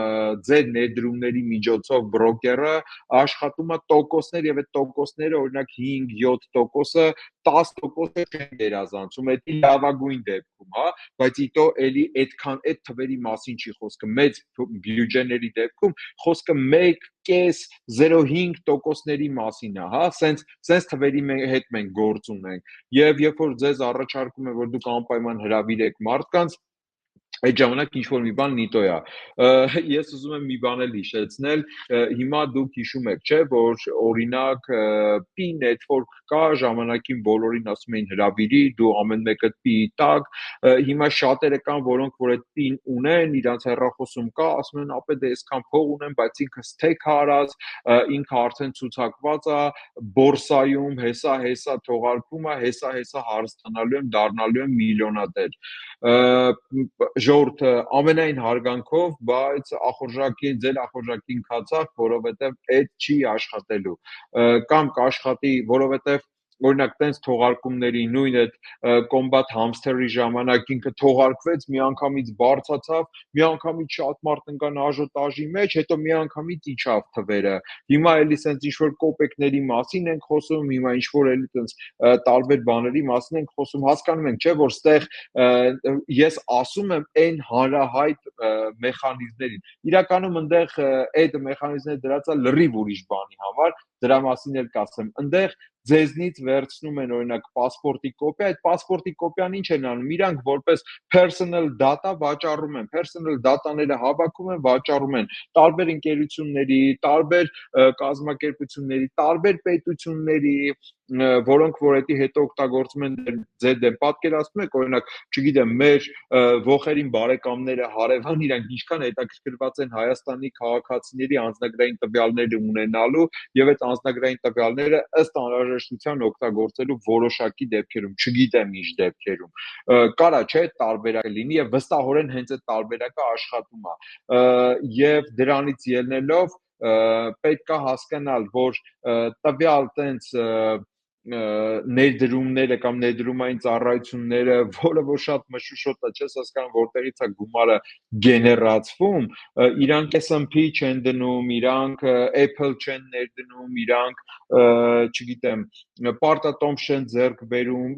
[SPEAKER 1] ձեր ներդրումների միջոցով բրոկերը աշխատում է տոկոսներ եւ այդ տոկոսները օրինակ 5-7%-ը 10%-ը չեն գերազանցում, դա լավագույն դեպքում, հա, բայց իտո էլի այդքան այդ թվերի մասին չի խոսքը, մեծ բյուջեների դեպքում խոսքը 1,5-0.5%-ների մասին է, հա, սենց թվերի հետ մենք գործ ունենք, եւ երբ որ ձեզ առաջարկում է, որ դուք անպայման հրավիրեք մարդկանց, այդ ժամանակ ինչ-որ մի բան նիտո է։ Ես ուզում եմ մի բան էլ հիշեցնել, հիմա դուք հիշում եք, չէ, որ օրինակ P-Network կա, ժամանակին բոլորին ասում էին հրավիրի, դու ամեն մեկը P-ի տակ, հիմա շատերը կան, որոնք որ այդ P-ն ունեն, իրանց հեռախոսում կա, ասում են, ապա դե այսքան փող ունեմ, բայց ինքը ստեյք արած, ինքը արդեն ցուցակված է, բորսայում հեսա թողարկվում է, հեսա հարստանալու եմ, դառնալու եմ միլիոնատեր։ Ժողովուրդը ամենայն հարգանքով, բայց ձեր ախորժակին քացախ, որովհետև այդ չի աշխատելու, կամ կաշխատի, որովհետև օրինակ տենց թողարկումների նույն այդ Combat Hamster-ի ժամանակ ինքը թողարկվեց, միանգամից բարձացավ, միանգամից շատ մարդ ընկան աժոտաժի մեջ, հետո միանգամից իջավ թվերը։ Հիմա էլի սենց ինչ-որ կոպեկների մասին ենք խոսում, հիմա ինչ-որ էլի տենց տարբեր բաների մասին ենք խոսում, հասկանում ենք, չէ, որ ստեղ ես ասում եմ այն հանրահայտ մեխանիզմներին։ Իրականում այնտեղ այդ մեխանիզմները դրած է լրիվ ուրիշ բանի համար, դրա մասին էլ կասեմ։ Այնտեղ ձեզնից վերցնում են օրինակ պասպորտի կոպիա, այդ պասպորտի կոպիան ինչ են անում, իրանք որպես personal data վաճառում են, personal data-ները հավաքում են, վաճառում են տարբեր ընկերությունների, տարբեր կազմակերպությունների, տարբեր պետությունների, որոնք որ էդի հետո օգտագործում են ձեր դեմ, պատկերացնում եք, օրինակ, չգիտեմ, մեր ողերին բարեկամները հարևան իրանք ինչքան հետաքրքրված են Հայաստանի քաղաքացիների անձնագրային տվյալները ունենալու եւ այդ անձնագրային տվյալները ըստ անհրաժեշտության օգտագործելու որոշակի դեպքերում, չգիտեմ ինչ դեպքերում, կարա չէ տարբերակ լինի եւ վստահորեն հենց այդ տարբերակը աշխատում է եւ դրանից ելնելով պետք է հասկանալ, որ տվյալ տենց ներդրումները կամ ներդրումային ծառայությունները, որը որ շատ մշուշոտ է, չես հասկանում որտեղից է գումարը գեներացվում, իրանք S&P չեն դնում, իրանք Apple չեն ներդնում, իրանք, չգիտեմ, պարտատոմս չեն ձեռք բերում,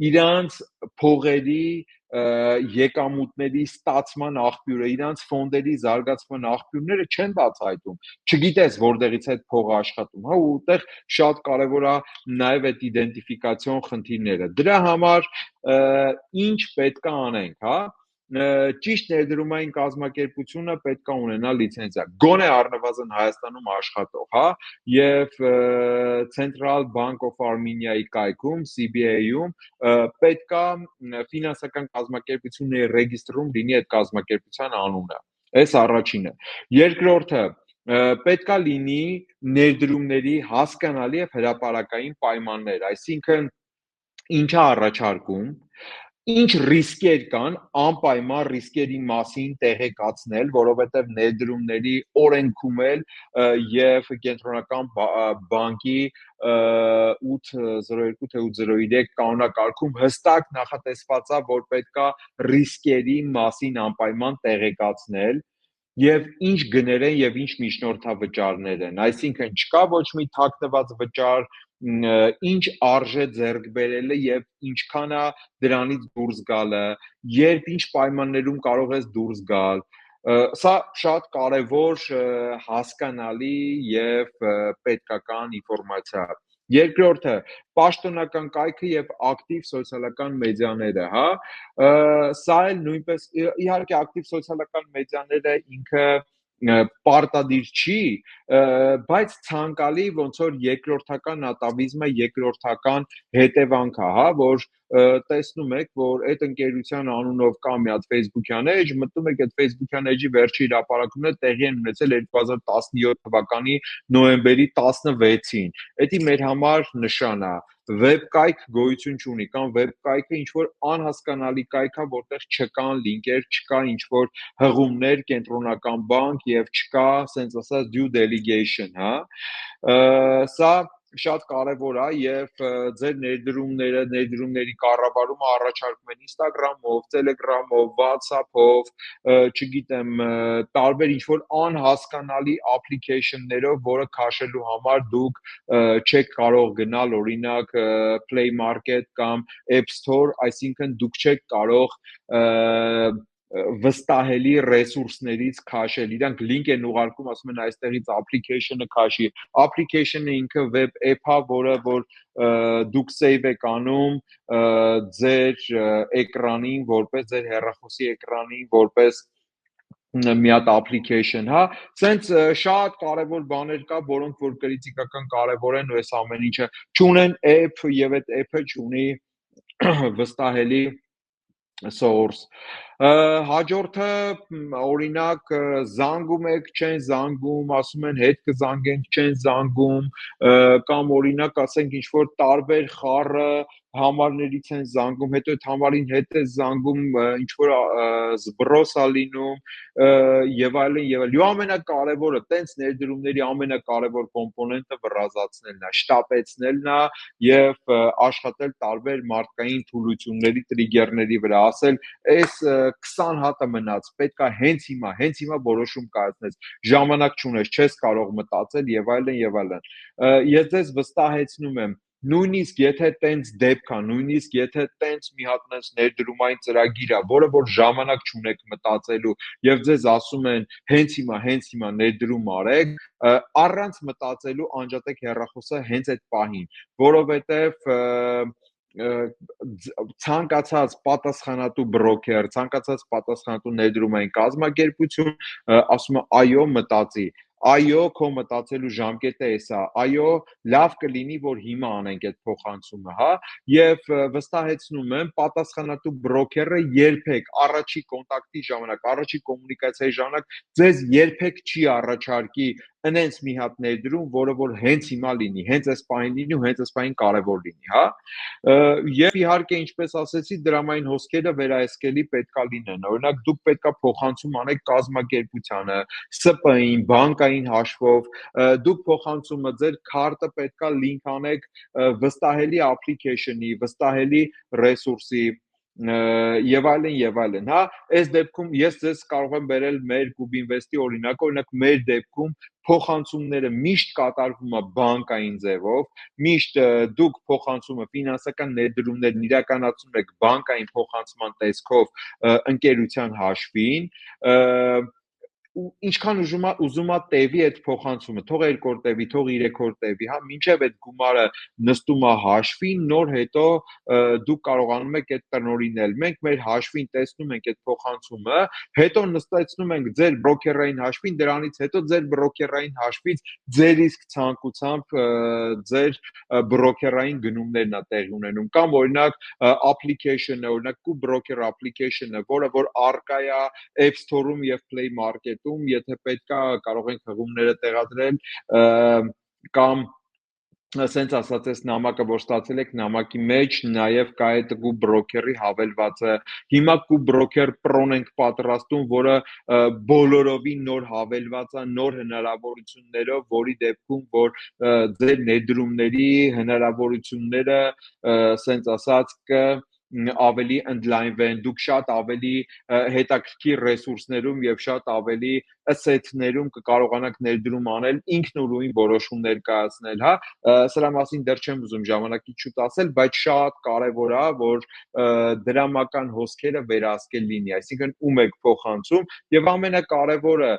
[SPEAKER 1] իրանց փողերի եկամուտների ստացման աղբյուրը, իրանց ֆոնդերի զարգացման աղբյուրները չեն բացահայտում, չգիտես որտեղից այդ փողը աշխատում, հա, ու այդտեղ շատ կարևոր է նաև այդ իդենտիֆիկացիոն խնդիրները։ Դրա համար ինչ պետք է անենք, հա, ճիշտ ներդրումային կազմակերպությունը պետք է ունենա լիցենզիա, գոնե առնվազն Հայաստանում աշխատող, հա, եւ Central Bank of Armenia-ի կայքում, CBA-ում պետք է ֆինանսական կազմակերպությունների ռեգիստրում լինի այդ կազմակերպության անունը։ Այս առաջինը։ Երկրորդը պետք է լինի ներդրումների հասկանալի եւ հրապարակային պայմաններ, այսինքն ինչա առաջարկում, ինչ ռիսկեր կան, անպայման ռիսկերի մասին տեղեկացնել, որովհետև ներդրումների օրենքում էլ եւ կենտրոնական բանկի 802 թե 803 կանոնակարգում հստակ նախատեսված է, որ պետքա ռիսկերի մասին անպայման տեղեկացնել եւ ինչ գներ են եւ ինչ միջնորդավճարներ են, այսինքն չկա ոչ մի թաքնված վճար, ինչ արժե ձեռք բերելը եւ ինչքան է դրանից դուրս գալը, երբ ինչ պայմաններում կարող ես դուրս գալ, սա շատ կարևոր հասկանալի եւ պետքական ինֆորմացիա է։ Երկրորդը պաշտոնական կայքը եւ ակտիվ սոցիալական մեդիաները, հա, սա էլ նույնպես իհարկե ակտիվ սոցիալական մեդիաները ինքը պարտադիր չի, բայց ցանկալի ոնց որ երկրորդական ատավիզմը, երկրորդական հետևանք է, հա, որ տեսնում եք, որ այդ ընկերության անունով կա մի հատ Facebook-յան էջ, մտնում եք այդ Facebook-յան էջի վերջի հրապարակումները տեղի են ունեցել 2017 թվականի նոյեմբերի 16-ին։ Դա մեր համար նշան է։ Վեբ կայք գոյություն չունի կամ վեբ կայքը ինչ որ անհասկանալի կայք է, որտեղ չկան լինկեր, չկա ինչ որ հղումներ, կենտրոնական բանկ եւ չկա, ասենց ասած, due delegation, հա։ Սա շատ կարևոր է եւ ձեր ներդրումների կառավարումը առաջարկում են Instagram-ով, Telegram-ով, WhatsApp-ով, չգիտեմ, տարբեր ինչ-որ անհասկանալի application-ներով, որը քաշելու համար դուք չեք կարող գնալ օրինակ Play Market կամ App Store, այսինքն դուք չեք կարող վստահելի ռեսուրսներից քաշել, իրանք link են ուղարկում, ասում են այստեղից application-ը քաշի, application-ը ինքը web app-ա, որը որ դուք save եք անում ձեր էկրանին, որպես ձեր հեռախոսի էկրանին, որպես մի հատ application, հա, սենց շատ կարևոր բաներ կա, որոնք որ կրիտիկական կարևոր են ու այս ամեն ինչը չունեն app եւ այդ app-ը չունի վստահելի source հաջորդը օրինակ զանգում եք, չեն զանգում, ասում են հետ կզանգենք, չեն զանգում, կամ օրինակ ասենք ինչ որ տարբեր խառը համարներից են զանգում, հետո այդ համարին հետ է զանգում, ինչ որ զբրոս է լինում եւ այլն եւ այլն։ Ու ամենակարևորը, տենց ներդրումների ամենակարևոր կոմպոնենտը վռազացնելն է, շտապեցնելն է եւ աշխատել տարբեր մարդկային թուլությունների տրիգերների վրա, ասել այս 20 հատը մնաց, պետք է հենց հիմա որոշում կայացնես, ժամանակ չունես, չես կարող մտածել եւ այլն եւ այլն։ Ես ձեզ վստահեցնում եմ, նույնիսկ եթե տենց դեպք է, նույնիսկ եթե տենց մի հատ նենց ներդրումային ծրագիր է, որը որ ժամանակ չունեք մտածելու եւ ձեզ ասում են հենց հիմա ներդրում արեք, առանց մտածելու անջատեք հեռախոսը հենց այդ պահին, որովհետեւ ցանկացած պատասխանատու բրոքեր, ցանկացած պատասխանատու ներդրումային կազմակերպություն ասում է այո, մտածի, այո, քո մտածելու ժամկետը էսա, այո, լավ կլինի, որ հիմա անենք այդ փոխանցումը, հա, եւ վստահեցնում եմ, պատասխանատու բրոքերը երբեք առաջի կոնտակտի ժամանակ, առաջի կոմունիկացիայի ժամանակ ձեզ երբեք չի առաջարկի ընենց մի հատ ներդրում, որը որ հենց հիմա լինի, հենց այս պահին լինի ու հենց այս պահին կարևոր լինի, հա։ Եվ իհարկե, ինչպես ասեցի, դրամային հոսքերը վերահսկելի պետքա լինեն։ Օրինակ, դուք պետքա փոխանցում անեք կազմակերպությանը, ՍՊ-ին, բանկային հաշվով, դուք փոխանցումը ձեր քարտը պետքա link անեք վստահելի application-ի, վստահելի ռեսուրսի եւ այլն, հա, այս դեպքում ես ձեզ կարող եմ բերել մեր Cubinvest-ի օրինակ մեր դեպքում փոխանցումները միշտ կատարվում է բանկային ձևով, միշտ դուք փոխանցումը ֆինանսական ներդրումներն իրականացնում եք բանկային փոխանցման տեսքով ընկերության հաշվին, ինչքան ուզում է տևի այդ փոխանցումը, թող 2 օր տևի, թող 3 օր տևի, հա, մինչև այդ գումարը նստում է հաշվին, նոր հետո դուք կարողանում եք այդ տնօրինել։ Մենք մեր հաշվին տեսնում ենք այդ փոխանցումը, հետո նստեցնում ենք ձեր բրոքերային հաշվին, դրանից հետո ձեր բրոքերային հաշվից ձեր իսկ ցանկությամբ ձեր բրոքերային գնումներն է տեղի ունենում, կամ օրինակ application-ը, օրինակ Kubroker application-ը, որը որ առկա է App Store-ում եւ Play Market-ում, եթե պետքա կարող ենք հղումները տեղադրել կամ ասենց ասած այս նամակը որ ստացել եք նամակի մեջ նաև կա այդ Kubroker-ի հավելվածը։ Հիմա Kubroker Pro-ն ենք պատրաստում, որը բոլորովին նոր հավելված է, նոր հնարավորություններով, որի դեպքում որ ձեր ներդրումների հնարավորությունները ասենց ասած ավելի ընդլայնվեն, դուք շատ ավելի հետաքրքիր ռեսուրսներում եւ շատ ավելի asset-ներում կկարողանաք ներդրում անել, ինքնուրույն որոշումներ կայացնել, հա, սրա մասին դեռ չեմ ուզում ժամանակից շուտ ասել, բայց շատ կարևոր է, որ դրամական հոսքերը վերահսկել լինի, այսինքն ում եք փոխանցում եւ ամենակարևորը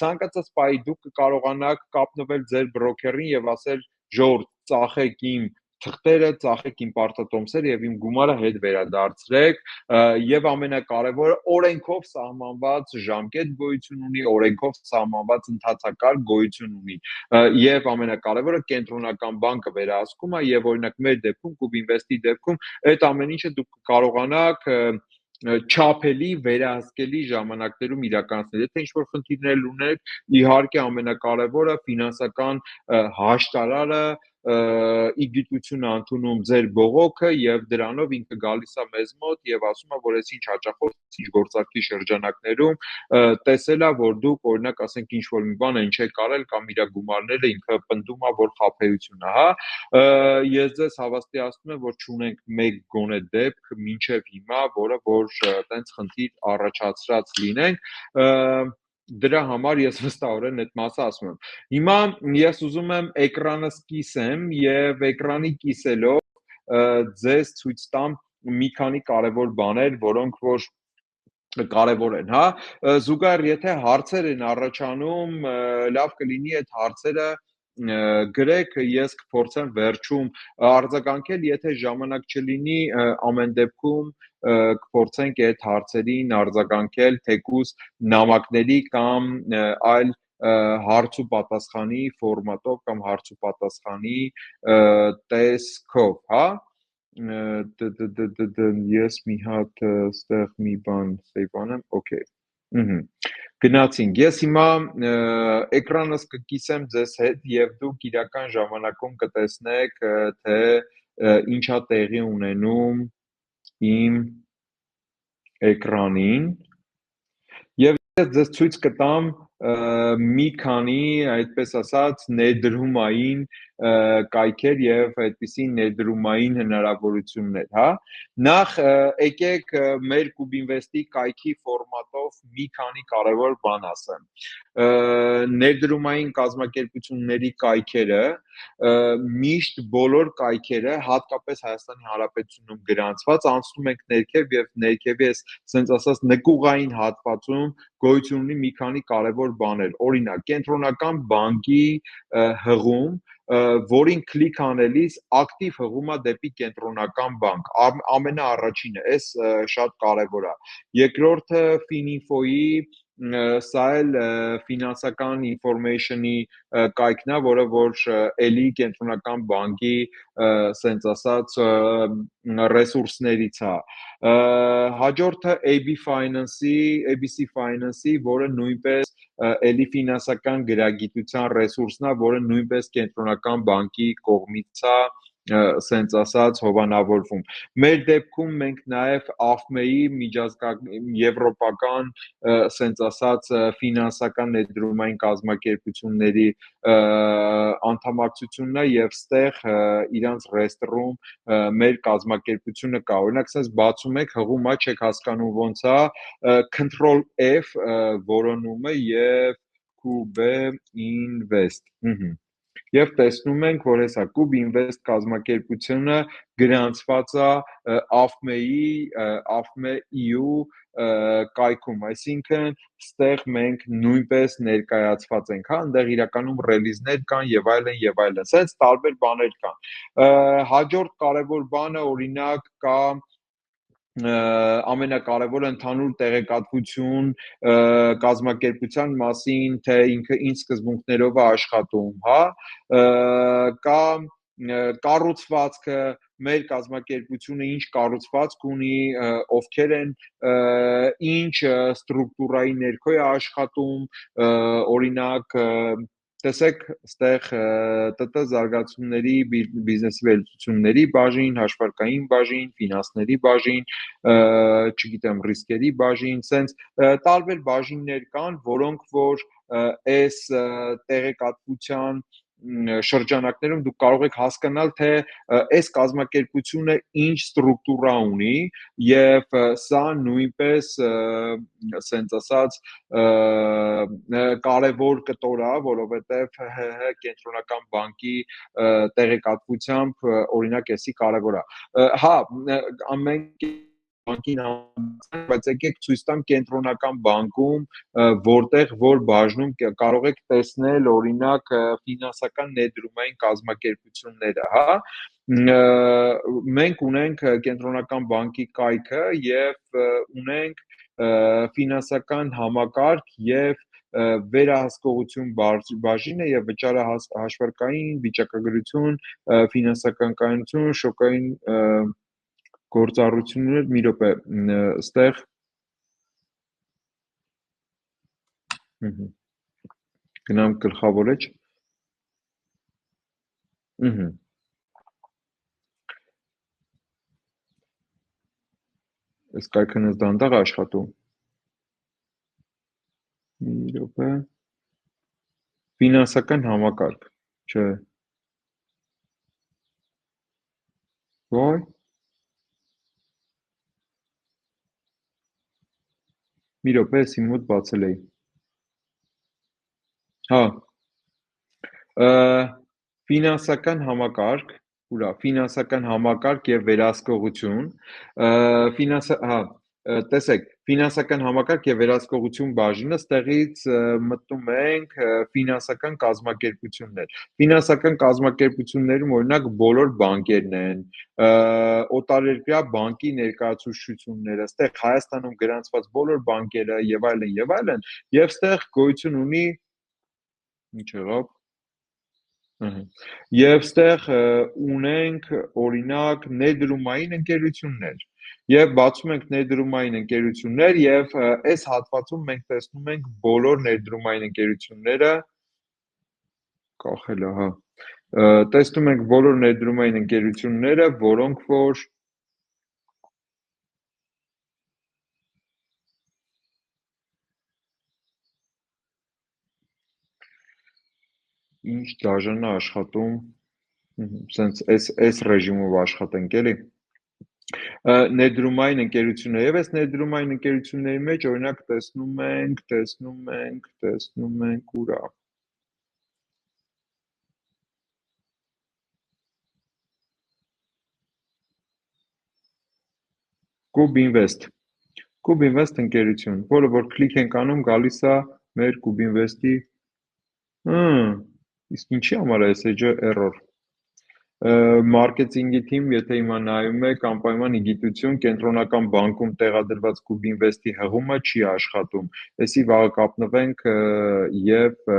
[SPEAKER 1] ցանկացած պահի դուք կկարողանաք կապնվել ձեր բրոքերին եւ ասել ժողովուրդ ծախեք իմ թղթերը, ծախեք իմ պարտատոմսերը եւ իմ գումարը հետ վերադարձրեք եւ ամենակարևորը օրենքով սահմանված ժամկետ գոյություն ունի, օրենքով սահմանված ընթացակարգ գոյություն ունի եւ ամենակարևորը կենտրոնական բանկը վերահսկում է եւ օրինակ մեր դեպքում Cubinvest-ի դեպքում այդ ամեն ինչը դուք կկարողանաք չափելի վերահսկելի ժամանակներում իրականացնել։ Եթե ինչ-որ խնդիրներ ունեք, իհարկե ամենակարևորը ֆինանսական հաշտարարը իգիտություն ընդունում ձեր բողոքը եւ դրանով ինքը գալիս է մեզ մոտ եւ ասում է, որ այս ինչ հաճախորդ ինչ գործարքի շրջանակներում տեսել է, որ դուք օրինակ ասենք ինչ որ մի բան են չեք արել կամ իր գումարները ինքը պնդում է, որ խաբեություն է, հա, ես ձեզ հավաստիացնում եմ, որ չունենք մեկ գոնե դեպք մինչև հիմա, որ տենց խնդիր առաջացրած լինենք, դրա համար ես վստահորեն այդ մասը ասում եմ։ Հիմա ես ուզում եմ էկրանս կիսեմ եւ էկրանի կիսելով ձեզ ցույց տամ մի քանի կարևոր բաներ, որոնք որ կարևոր են, հա, զուգահեռ եթե հարցեր են առաջանում, լավ կլինի այդ հարցերը գրեք, ես կփորձեմ վերջում արձագանքել, եթե ժամանակ չլինի, ամեն դեպքում կփորձենք այդ հարցերին արձագանքել թեկուզ նամակների կամ այլ հարց ու պատասխանի ֆորմատով կամ հարց ու պատասխանի տեսքով, հա, ես մի հատ ստեղ մի բան սեյվանեմ, օքեյ, գնացինք, ես հիմա էկրանս կկիսեմ ձեզ հետ և դուք իրական ժամանակում կտեսնեք, թե ինչա տեղի ունենում իմ էկրանին և ես ձեզ ցույց կտամ մի քանի, այդպես ասած, ներդրումային կայքեր և այդպիսի ներդրումային հնարավորություններ, հա, նախ եկեք մեր Kubinvest-ի կայքի ֆորմատով մի քանի կարևոր բան ասեմ, ներդրումային կազմակերպությունների կայքերը, միշտ բոլոր կայքերը, հատկապես Հայաստանի Հանրապետությունում գրանցված, անցնում ենք ներքև և ներքևի այս, սենց ասած, նկուղային հատվածում գոյություն ունի մի քանի կարևոր բաներ, օրինակ, կենտրոնական բանկի հղում, որին կլիկ անելիս ակտիվ հղում է դեպի կենտրոնական բանկ, ամենաառաջինը, այս շատ կարևոր է, երկրորդը Fininfo-ի սա էլ ֆինանսական ինֆորմեյշնի կայքն է, որը որ էլի կենտրոնական բանկի սենց ասած ռեսուրսներից է, հաջորդը ABC Finance-ի, որը նույնպես էլի ֆինանսական գրագիտության ռեսուրսն է, որը նույնպես կենտրոնական բանկի կողմից է սենց ասած հովանավորվում։ Մեր դեպքում մենք նաև AFME-ի եվրոպական սենց ասած ֆինանսական ներդրումային կազմակերպությունների անդամակցությունն է և ստեղ իրանց ռեեստրում մեր կազմակերպությունը կա, օրինակ սենց բացում եք, հղում է, չեք հասկանում ոնց է, Control F որոնումը և Kubinvest, և տեսնում ենք, որ հեսա Kubinvest կազմակերպությունը գրանցված է AFME-EU կայքում, այսինքն ստեղ մենք նույնպես ներկայացված ենք, հա, ընդեղ իրականում ռելիզներ կան և այլն և այլն, սենց տարբեր բաներ կան, հաջորդ կարևոր բանը օրինակ կա ամենակարևորը ընդհանուր տեղեկատվություն կազմակերպության մասին, թե ինքը ինչ սկզբունքներով է աշխատում, հա, կա կառուցվածքը, մեր կազմակերպությունը ինչ կառուցվածք ունի, ովքեր են, ինչ ստրուկտուրայի ներքո է աշխատում, օրինակ, տեսեք, ստեղ ՏՏ զարգացումների բիզնեսի վերլուծությունների բաժին, հաշվարկային բաժին, ֆինանսների բաժին, չգիտեմ, ռիսկերի բաժին, սենց տարբեր բաժիններ կան, որոնք որ այս տեղեկատվության շրջանակներում դուք կարող եք հասկանալ, թե այս կազմակերպությունը ինչ ստրուկտուրա ունի և սա նույնպես սենց ասած կարևոր կտոր է, որովհետև ՀՀ կենտրոնական բանկի տեղեկատվությամբ օրինակ էսի կարևոր է, հա, մենք բանկին բայց եկեք ցույց տամ կենտրոնական բանկում, որտեղ որ բաժնում կարող եք տեսնել օրինակ ֆինանսական ներդրումային կազմակերպությունները, հա, մենք ունենք կենտրոնական բանկի կայքը և ունենք ֆինանսական համակարգ և վերահսկողություն բաժինը և վճարահաշվարկային վիճակագրություն, ֆինանսական կայունություն, շոկային գործառույթներ, մի րոպե, ստեղ գնամ գլխավոր էջ, Ըհը։ Այս կայքն ես դանդաղ է աշխատում։ Մի րոպե։ Ֆինանսական համակարգ, չէ, ոայ, մի րոպե, ես իմ մոտ բացել էի։ Հա, Ը, ֆինանսական համակարգ, ուրա, ֆինանսական համակարգ եւ վերահսկողություն, հա, տեսեք, ֆինանսական համակարգ եւ վերահսկողություն բաժինը ստեղից մտնում ենք ֆինանսական կազմակերպություններ։ Ֆինանսական կազմակերպություններում օրինակ բոլոր բանկերն են, օտարերկրյա բանկի ներկայացուցչությունները, ստեղ Հայաստանում գրանցված բոլոր բանկերը եւ այլն, եւ ստեղ գոյություն ունի ինչ եղավ։ Ըհը։ Եվ ստեղ ունենք օրինակ ներդրումային ընկերություններ։ Եվ բացում ենք ներդրումային ընկերություններ եւ այս հատվածում մենք տեսնում ենք բոլոր ներդրումային ընկերությունները կախել է, հա։ Տեսնում ենք բոլոր ներդրումային ընկերությունները, որոնք որ ինչ դաժան է աշխատում, սենց այս ռեժիմով աշխատենք էլի։ Ներդրումային ընկերություններ եւ այս ներդրումային ընկերությունների մեջ օրինակ տեսնում ենք ուրա։ Կուբինվեստ։ Կուբինվեստ ընկերություն, որը որ քլիք ենք անում, գալիս է մեր Կուբինվեստի, իսկ ինչի համար է այս էջը error։ Մարքեթինգի թիմ, եթե հիմա նայում եք, անպայման ի գիտություն կենտրոնական բանկում տեղադրված Կուբինվեստի հղումը չի աշխատում, էսի վաղը կապնվենք եւ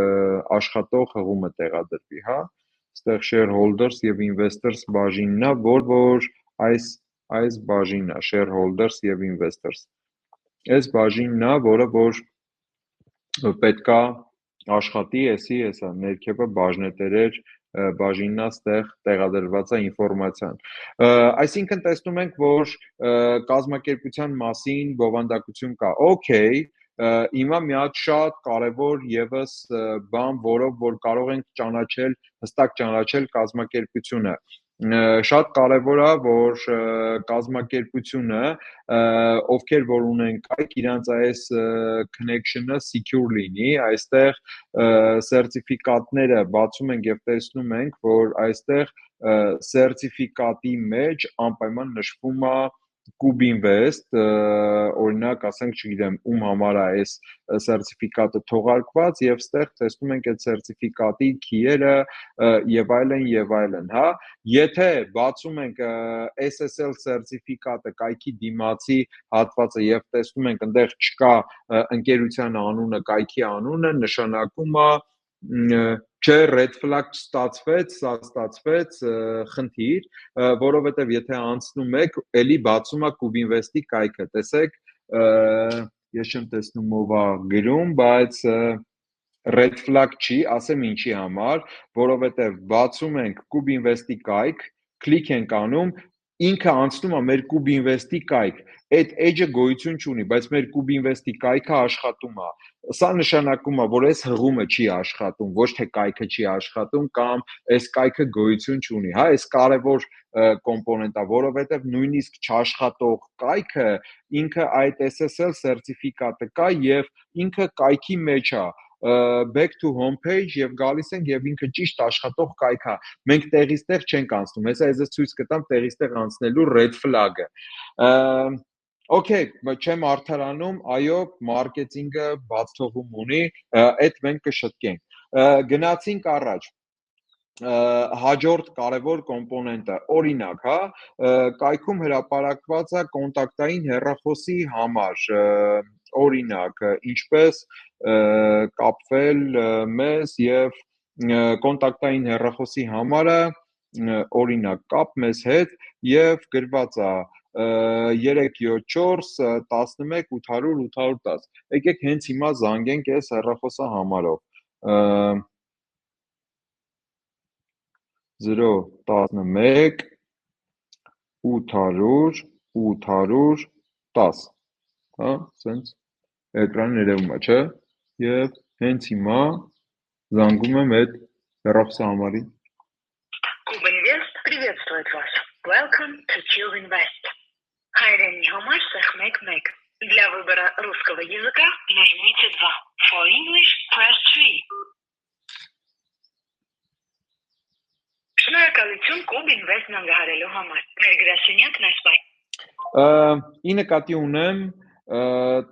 [SPEAKER 1] աշխատող հղումը տեղադրվի, հա, ստեղ shareholders եւ investors բաժինն է, որ այս բաժինն է, shareholders եւ investors, այս բաժինն է, որը որ պետքա աշխատի, էսի հեսա ներքևը բաժնետերեր բաժինն է, ստեղ տեղադրված է ինֆորմացիան։ Այսինքն տեսնում ենք, որ կազմակերպության մասին բովանդակություն կա։ Okay, հիմա մի հատ շատ կարևոր եւս բան, որով որ կարող ենք ճանաչել, հստակ ճանաչել կազմակերպությունը։ Շատ կարևոր է, որ կազմակերպությունը ովքեր որ ունեն կայք, իրանց այս connection-ը secure լինի, այստեղ սերտիֆիկատները բացում ենք եւ տեսնում ենք, որ այստեղ սերտիֆիկատի մեջ անպայման նշվում է Կուբինվեստ, օրինակ, ասենք, չգիտեմ, ում համար է այս սերտիֆիկատը թողարկված եւ ստեղ տեսնում ենք այդ սերտիֆիկատի քիերը եւ այլն, հա։ Եթե բացում ենք SSL սերտիֆիկատը կայքի դիմացի հատվածը եւ տեսնում ենք այնտեղ չկա ընկերության անունը, կայքի անունը, նշանակում է չէ, red flag ստացվեց, սա ստացվեց, խնդիր, որովհետև եթե անցնում եք, էլի բացում է Կուբինվեստի կայքը, տեսեք, ես չեմ տեսնում ով է գրում, բայց red flag չի, ասեմ ինչի համար, որովհետև բացում ենք Կուբինվեստի կայք, քլիք ենք անում, ինքը անցնում է մեր Կուբինվեստի կայք, այդ edge-ը գոյություն չունի, բայց մեր Կուբինվեստի կայքը աշխատում է։ Սա նշանակում է, որ այս հղումը չի աշխատում, ոչ թե կայքը չի աշխատում կամ այս կայքը գոյություն չունի, հա, այս կարևոր կոմպոնենտ է, որովհետև նույնիսկ չաշխատող կայքը ինքը այդ SSL սերտիֆիկատը կա եւ ինքը կայքի մեջ է back to home page եւ գալիս ենք եւ ինքը ճիշտ աշխատող կայք է։ Մենք տեղից տեղ չենք անցնում։ Հեսա ես ցույց կտամ տեղից տեղ անցնելու red flag-ը։ Okay, չեմ արդարանում, այո, մարքեթինգը բաց թողում ունի, այդ մենք կշտկենք։ Գնացինք առաջ հաջորդ կարևոր կոմպոնենտը, օրինակ, հա, կայքում հրապարակված է կոնտակտային հեռախոսի համար, օրինակ, ինչպես կապվել մեզ եւ կոնտակտային հեռախոսի համարը, օրինակ, կապ մեզ հետ եւ գրված է 374 11 800 810։ Եկեք հենց հիմա զանգենք այս հեռախոսահամարով։ 0 11 800 810 հա սենց էկրան ներևում է չէ եւ հենց հիմա զանգում եմ այդ հեռախոսահամարին
[SPEAKER 2] Кубинвест приветствует вас. Welcome to Cubinvest. Հայերենի համար սեղմեք 1. Для выбора русского языка нажмите 2. For English, press 3. Շնորհակալություն Cubinvest նանգահարելու համար։ Ներգրասենյակն այսպես։
[SPEAKER 1] ի նկատի ունեմ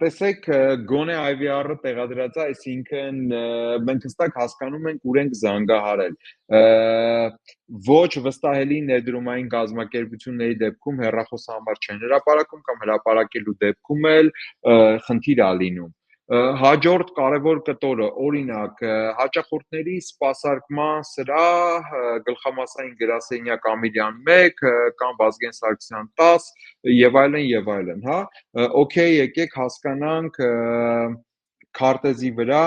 [SPEAKER 1] տեսեք գոնե IVR-ը տեղադրած է, այսինքն մենք հստակ հասկանում ենք ուր ենք զանգահարել ոչ վստահելի ներդրումային կազմակերպությունների դեպքում հեռախոսահամար չեն հրապարակում կամ հրապարակելու դեպքում էլ խնդիր է լինում հաջորդ կարևոր կտորը օրինակ հաճախորդների սպասարկման սրահ գլխամասային գրասենյակ Ամիրյան 1 կամ Վազգեն Սարգսյան 10 եւ այլն հա օքեյ եկեք հասկանանք քարտեզի վրա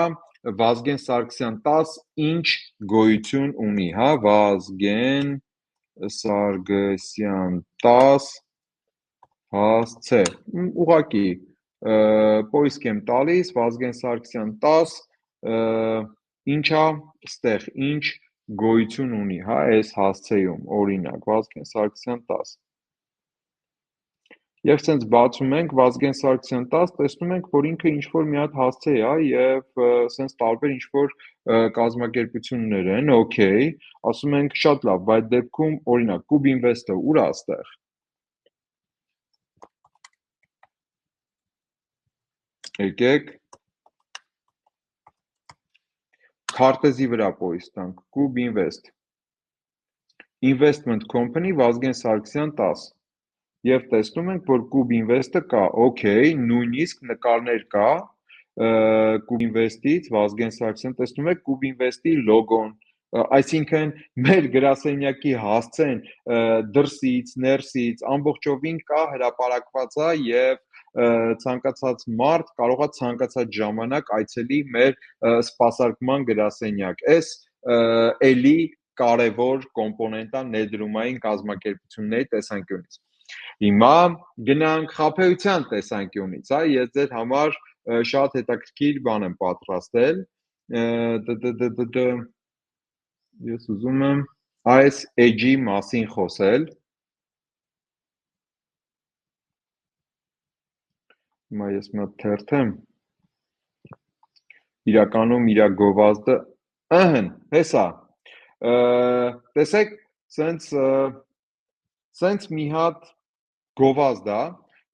[SPEAKER 1] Վազգեն Սարգսյան 10 ինչ գոյություն ունի հա Վազգեն Սարգսյան 10 հասցե ուղղակի պոիսկ եմ տալիս Վազգեն Սարգսյան 10 ինչա ստեղ ինչ գոյություն ունի հա այս հասցեում օրինակ Վազգեն Սարգսյան 10 Եվ ցենց բացում ենք Վազգեն Սարգսյան 10 տեսնում ենք որ ինքը ինչ որ մի հատ հասցե է եւ ցենց տարբեր ինչ որ կազմակերպություններ են օքեյ ասում ենք շատ լավ բայց դեպքում օրինակ Cubinvest-ը ուր է այստեղ Եկեք քարտեզի վրա պոյստանք Cubinvest Investment Company Վազգեն Սարգսյան 10 Եվ տեսնում ենք որ Cubinvest-ը կա օքեյ նույնիսկ նկարներ կա Cubinvest-ից Վազգեն Սարգսյան տեսնում եք Cubinvest-ի լոգոն այսինքն մեր գրասենյակի հասցեն դրսից ներսից ամբողջովին կա հրապարակված է եւ ցանկացած մարդ կարող է ցանկացած ժամանակ այցելի մեր սպասարկման գրասենյակ այս էլի կարևոր կոմպոնենտ է ներդրումային կազմակերպությունների տեսանկյունից հիմա գնանք խաբեության տեսանկյունից հա ես ձեր համար շատ հետաքրքիր բան եմ պատրաստել ես ուզում եմ այս edge-ի մասին խոսել Հիմա ես մոտ թերթեմ իրականում իր գովազդը հեսա տեսեք սենց մի հատ գովազդ է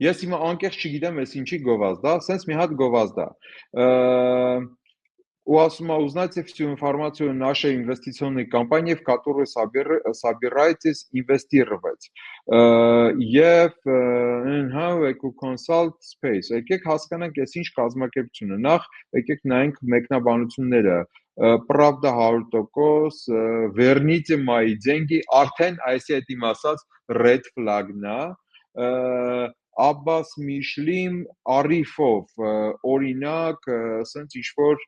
[SPEAKER 1] ես հիմա անկեղծ չգիտեմ ես ինչի գովազդ է սենց մի հատ գովազդ է у узнайте всю информацию нашей инвестиционной компании, в которую собираетесь инвестировать. Եվ how eco consult space. Եկեք հասկանանք ես ինչ կազմակերպություն է։ Նախ եկեք նայենք մեկնաբանությունները։ Правда 100%, верните мои деньги, արդեն այսի հետ իմ ասած red flag-ն է։ Abbas Mishlim Arifov, օրինակ, ասենց ինչ որ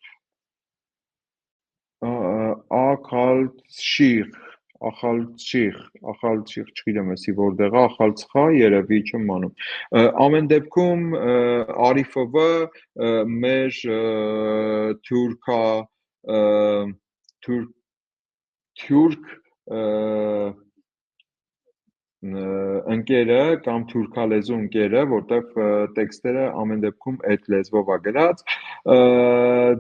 [SPEAKER 1] Ախալցիխ, չգիտեմ էսի որտեղ է, ախալցխա երևի չեմ անում։ Ամեն դեպքում Արիֆովը մեր թուրք ընկերը կամ թուրքալեզու ընկերը, որտեղ տեքստերը ամեն դեպքում այդ լեզվով է գրած,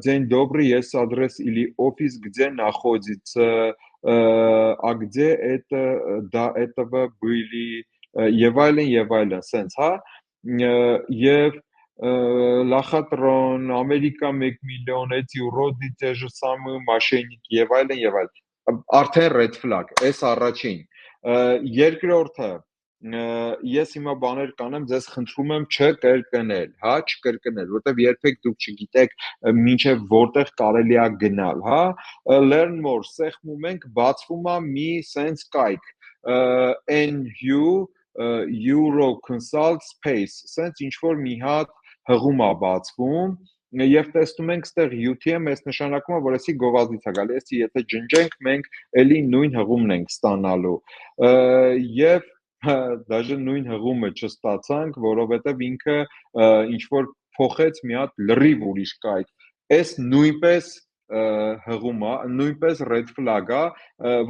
[SPEAKER 1] День добрый, есть адрес или офис, где находится, а где это до этого были, եւ այլն, sense, հա, եւ Լախատրոն, Ամերիկա 1 միլիոն, эти уроды те же самые мошенники եւ այլն, արդեն red flag, այս առաջին երկրորդը ես հիմա բաներ կանեմ ձեզ խնդրում եմ չկրկնել, հա, չկրկնել, որտեվ երբեք դուք չգիտեք մինչև որտեղ կարելի է գնալ, հա, learn more, սեղմում ենք, բացվում է մի sense կայք, NU Euro Consult Space, sense ինչ որ մի հատ հղում է բացվում, եւ տեսնում ենք ստեղ UTM, այս նշանակում է, որ էսի գովազդից է գալի, էսի եթե ջնջենք, մենք էլի նույն հղումն ենք ստանալու։ Եվ даже նույն հղումը չստացանք, որովհետեւ ինքը ինչ որ փոխեց մի հատ լրիվ ուրիշ կայք։ Այս նույնպես հղում է, նույնպես red flag է,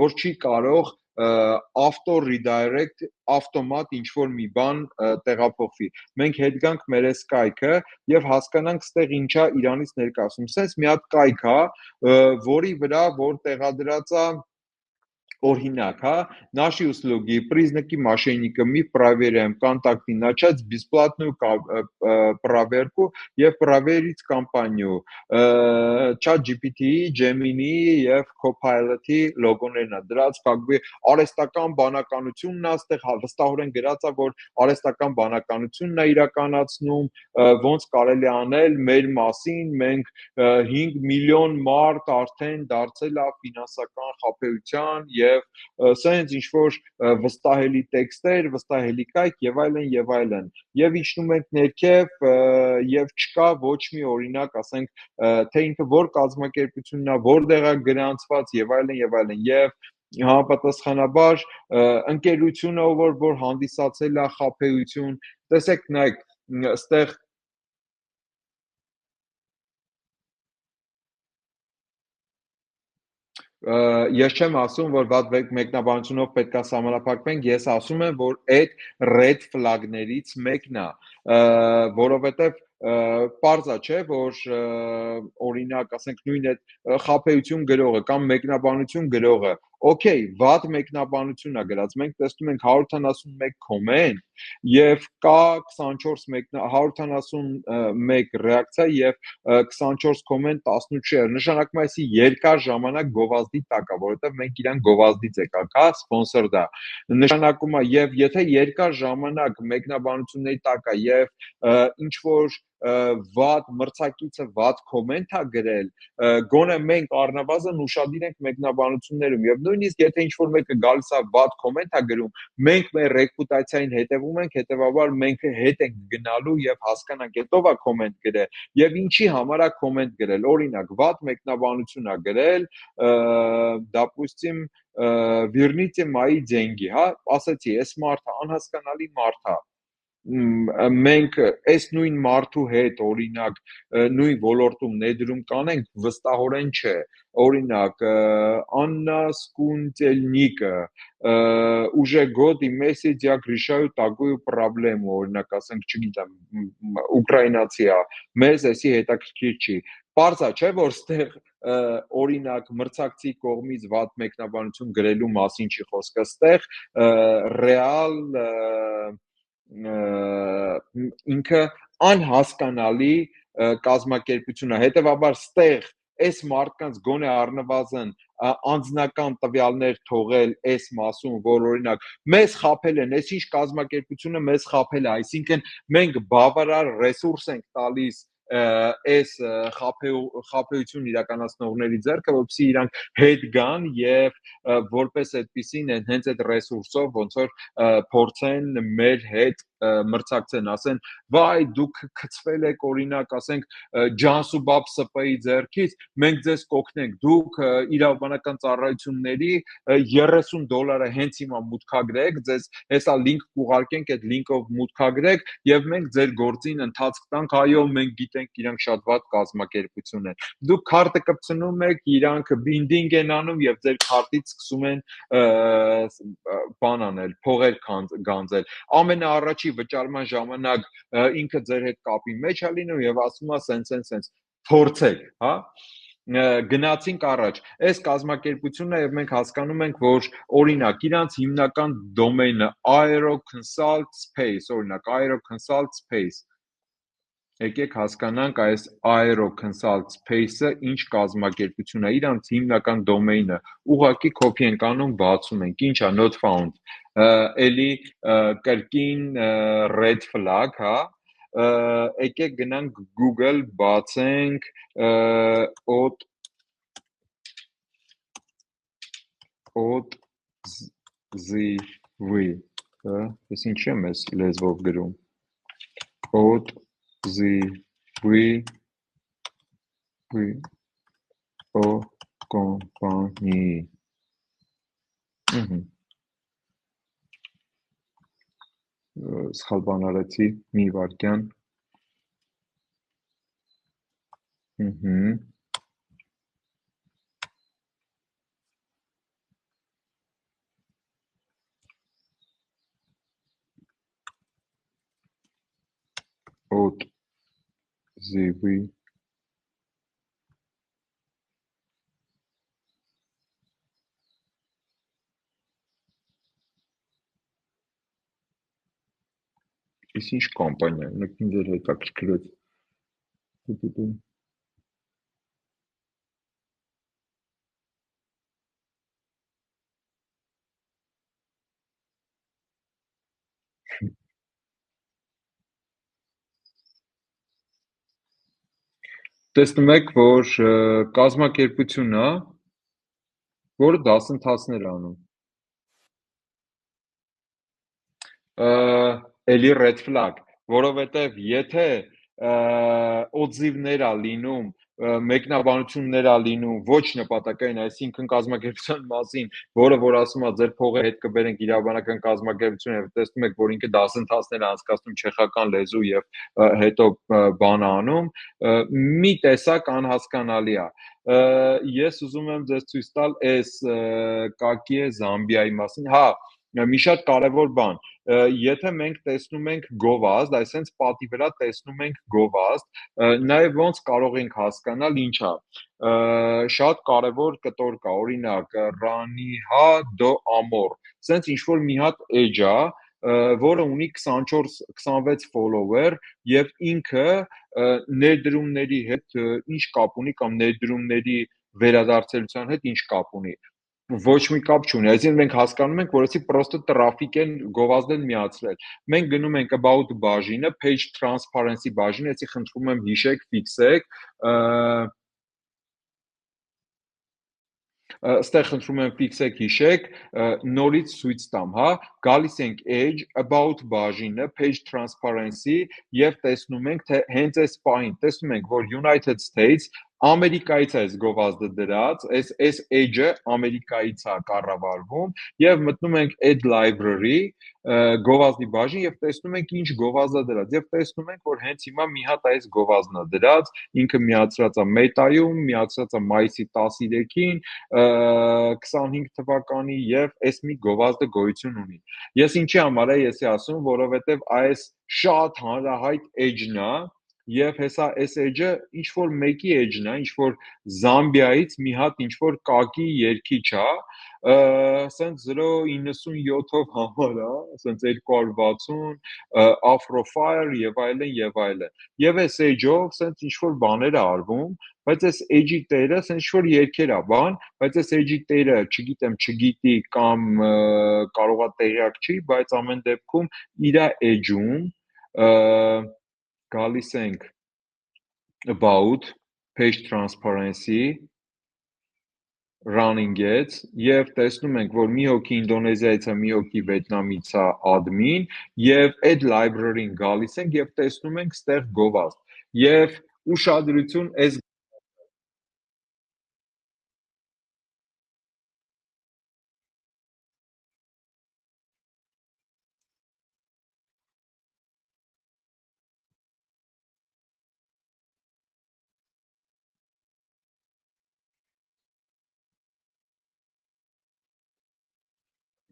[SPEAKER 1] որ չի կարող auto redirect ավտոմատ ինչ որ մի բան տեղափոխվի։ Մենք հետ գանք մեր այս կայքը եւ հասկանանք ստեղ ինչա Իրանից ներկայացում։ Սենց մի հատ կայք է, որի вրա որ տեղադրած է Оригинак, наши услуги, признаки мошенника, мы проверяем контакты, начать бесплатную проверку и проверить компанию. ChatGPT, Gemini и Copilot լոգոներն դրած, как бы արհեստական բանականությունն է, այստեղ վստահորեն գրած է, որ արհեստական բանականությունն է իրականացնում, ոնց կարելի անել մեր մասին, մենք 5 միլիոն մարդ արդեն դարձել է ֆինանսական խաբեության եւ սենց ինչ որ վստահելի տեքստեր, վստահելի կայք եւ այլն եւ իջնում ենք ներքև եւ չկա ոչ մի օրինակ, ասենք թե ինքը որ կազմակերպությունն է, որտեղ է գրանցված եւ այլն եւ համապատասխանաբար ընկերությունը որ հանդիսացել է խաբեություն, տեսեք նայեք այստեղ ես չեմ ասում, որ վատ մեկնաբանությունով պետք է սահմանափակվենք, ես ասում եմ, որ այդ red flag-ներից մեկն է, որովհետև պարզ է, չէ, որ օրինակ, ասենք նույն այդ խաբեություն գրողը կամ մեկնաբանություն գրողը, օքեյ, վատ մեկնաբանություն է գրած, մենք տեսնում ենք 171 կոմենտ եւ կա 171 ռեակցիա եւ 24 կոմենտ 18 շեր, նշանակում է այսի երկար ժամանակ գովազդի տակ է, որովհետեւ մենք իրան գովազդից եկանք, հա, սպոնսոր դա։ Նշանակում է եւ եթե երկար ժամանակ մեկնաբանությունների տակ է եւ ինչ որ վատ մրցակիցը վատ կոմենտ է գրել, գոնե մենք առնվազն ուշադիր ենք մեկնաբանություններում եւ նույնիսկ եթե ինչ որ մեկը գալիս է վատ կոմենտ է գրում, մենք մեր ռեպուտացիային հետևում ենք, հետեւաբար մենք հետ ենք գնալու եւ հասկանանք հետո է կոմենտ գրել եւ ինչի համար է կոմենտ գրել, օրինակ վատ մեկնաբանություն է գրել, допустим, верните мои деньги, հա, ասացի, այս մարդը անհասկանալի մարդ է, մենք այս նույն մարդու հետ օրինակ նույն ոլորտում ներդրում կանենք վստահորեն չէ, օրինակ Աննա Սկունտելնիկը уже год и месяц я решаю такую проблему, օրինակ ասենք, չգիտեմ, ուկրաինացի է, մեզ էսի հետաքրքիր չի, պարզ է, չէ, որ ստեղ օրինակ մրցակցի կողմից վատ մեկնաբանություն գրելու մասին չի խոսքը, ստեղ ռեալ ինքը անհասկանալի կազմակերպություն է, հետևաբար ստեղ այս մարդկանց գոնե առնվազն անձնական տվյալներ թողել այս մասում, որ օրինակ մեզ խաբել են, այս ինչ կազմակերպությունը մեզ խաբել է, այսինքն մենք բավարար ռեսուրս ենք տալիս այս խաբեություն իրականացնողների ձեռքը, որպեսզի իրանք հետ գան եւ որպես այդպեսին հենց այդ ռեսուրսով ոնց որ փորձեն մեր հետ մրցակցեն, ասեն, վայ, դուք գծվել եք, օրինակ, ասենք, Ջանսուբաբ ՍՊ-ի ձեռքից, մենք ձեզ կօգնենք, դուք իրավաբանական ծառայությունների $30 հենց հիմա մուտքագրեք, ձեզ հեսա լինք կուղարկենք, այդ լինքով մուտքագրեք եւ մենք ձեր գործին ընթացք տանք, այո, մենք գիտենք իրանք շատ վատ կազմակերպություն են։ Դուք քարտը կպցնում եք, իրանք բինդինգ են անում եւ ձեր քարտից սկսում են բան անել, փողեր գանձել։ Ամենաառաջի վճարման ժամանակ ինքը ձեր հետ կապի մեջ է լինում եւ ասում է սենց փորձեք, հա, գնացինք առաջ, այս կազմակերպությունն է եւ մենք հասկանում ենք, որ օրինակ իրանց հիմնական դոմեյնը Aero Consult Space, օրինակ Aero Consult Space, եկեք հասկանանք այս Aero Consult Space-ը ինչ կազմակերպություն է, իրանց հիմնական դոմեյնը, ուղղակի copy ենք անում, բացում ենք, ինչ է not found, էլի կրկին red flag, հա, եկեք գնանք Google, բացենք օտզիվի, ես ինչ եմ ես լեզվով գրում, օտզիվի O կոմպանիի։ Սխալ բան արեցի, մի վարքյան։ Օդ զիվի Իսկ ինչ կամպանիա, նույնիսկ ինձ էլ հետաքրքրեց։ Տեսնում եք, որ կազմակերպություն է, որը դասընթացներ է անում։ Էլի red flag, որովհետև եթե օձիվներ ա լինում, մեկնաբանություններ ա լինում ոչ նպատակային, այսինքն կազմակերպության մասին, որը որ ասում է ձեր փողը հետ կբերենք իրավաբանական կազմակերպություն եւ տեսնում եք, որ ինքը դասընթացներ է անցկացնում չեխական լեզու եւ հետո բան անում, մի տեսակ անհասկանալի է։ Ես ուզում եմ ձեզ ցույց տալ այս կակի է Զամբիայի մասին։ Հա, մի շատ կարևոր բան, եթե մենք տեսնում ենք գովազդ, այսինքն պատի վրա տեսնում ենք գովազդ, նաև ոնց կարող ենք հասկանալ ինչ է։ Շատ կարևոր կտոր կա, օրինակ, Ranihա do Amor, սենց ինչ որ մի հատ էջ է, որը ունի 24-26 follower եւ ինքը ներդրումների հետ ինչ կապ ունի կամ ներդրումների վերադարձելիության հետ ինչ կապ ունի։ Ոչ մի կապ չունի, այսինքն մենք հասկանում ենք, որ էսի պրոստը տրաֆիկ են գովազդ են միացրել։ Մենք գնում ենք about բաժինը, page transparency բաժինը, էսի խնդրում եմ հիշեք, ֆիքսեք, Ստեղ խնդրում եմ ֆիքսեք հիշեք, նորից ցույց տամ, հա, գալիս ենք age, about բաժինը, page transparency եւ տեսնում ենք, թե հենց այս պահին տեսնում ենք, որ United States Ամերիկայից է այս գովազդը դրած, այս edge-ը Ամերիկայից է կառավարվում եւ մտնում ենք add library, գովազդի բաժին եւ տեսնում ենք ինչ գովազդա դրած եւ տեսնում ենք, որ հենց հիմա մի հատ այս գովազդն է դրած, ինքը միացրած է Meta-ում, միացրած է մայիսի 13-ին, 25 թվականի եւ այս մի գովազդը գոյություն ունի։ Ես ինչի համար է եսի ասում, որովհետեւ այս շատ հանրահայտ edge-ն է եւ հեսա այս edge-ը ինչ որ մեկի edge-ն է, ինչ որ Զամբիայից մի հատ ինչ որ կակի երկիչ է, սենց 0.97-ով համար է, սենց 260, Afrofire եւ այլն եւ այլն։ Եվ այս edge-ով սենց ինչ որ բաներ է արվում, բայց այս edge-ի տերը սենց ինչ որ երկեր է բան, բայց այս edge-ի տերը, չգիտեմ, չգիտի կամ կարողա տեղյակ չի, բայց ամեն դեպքում իր edge-ում գալիս ենք about, page transparency, running ads եւ տեսնում ենք, որ մի հոգի Ինդոնեզիայից է, մի հոգի Վիետնամից է admin եւ add library-ին գալիս ենք եւ տեսնում ենք ստեղ գովազդ։ Եվ ուշադրություն այս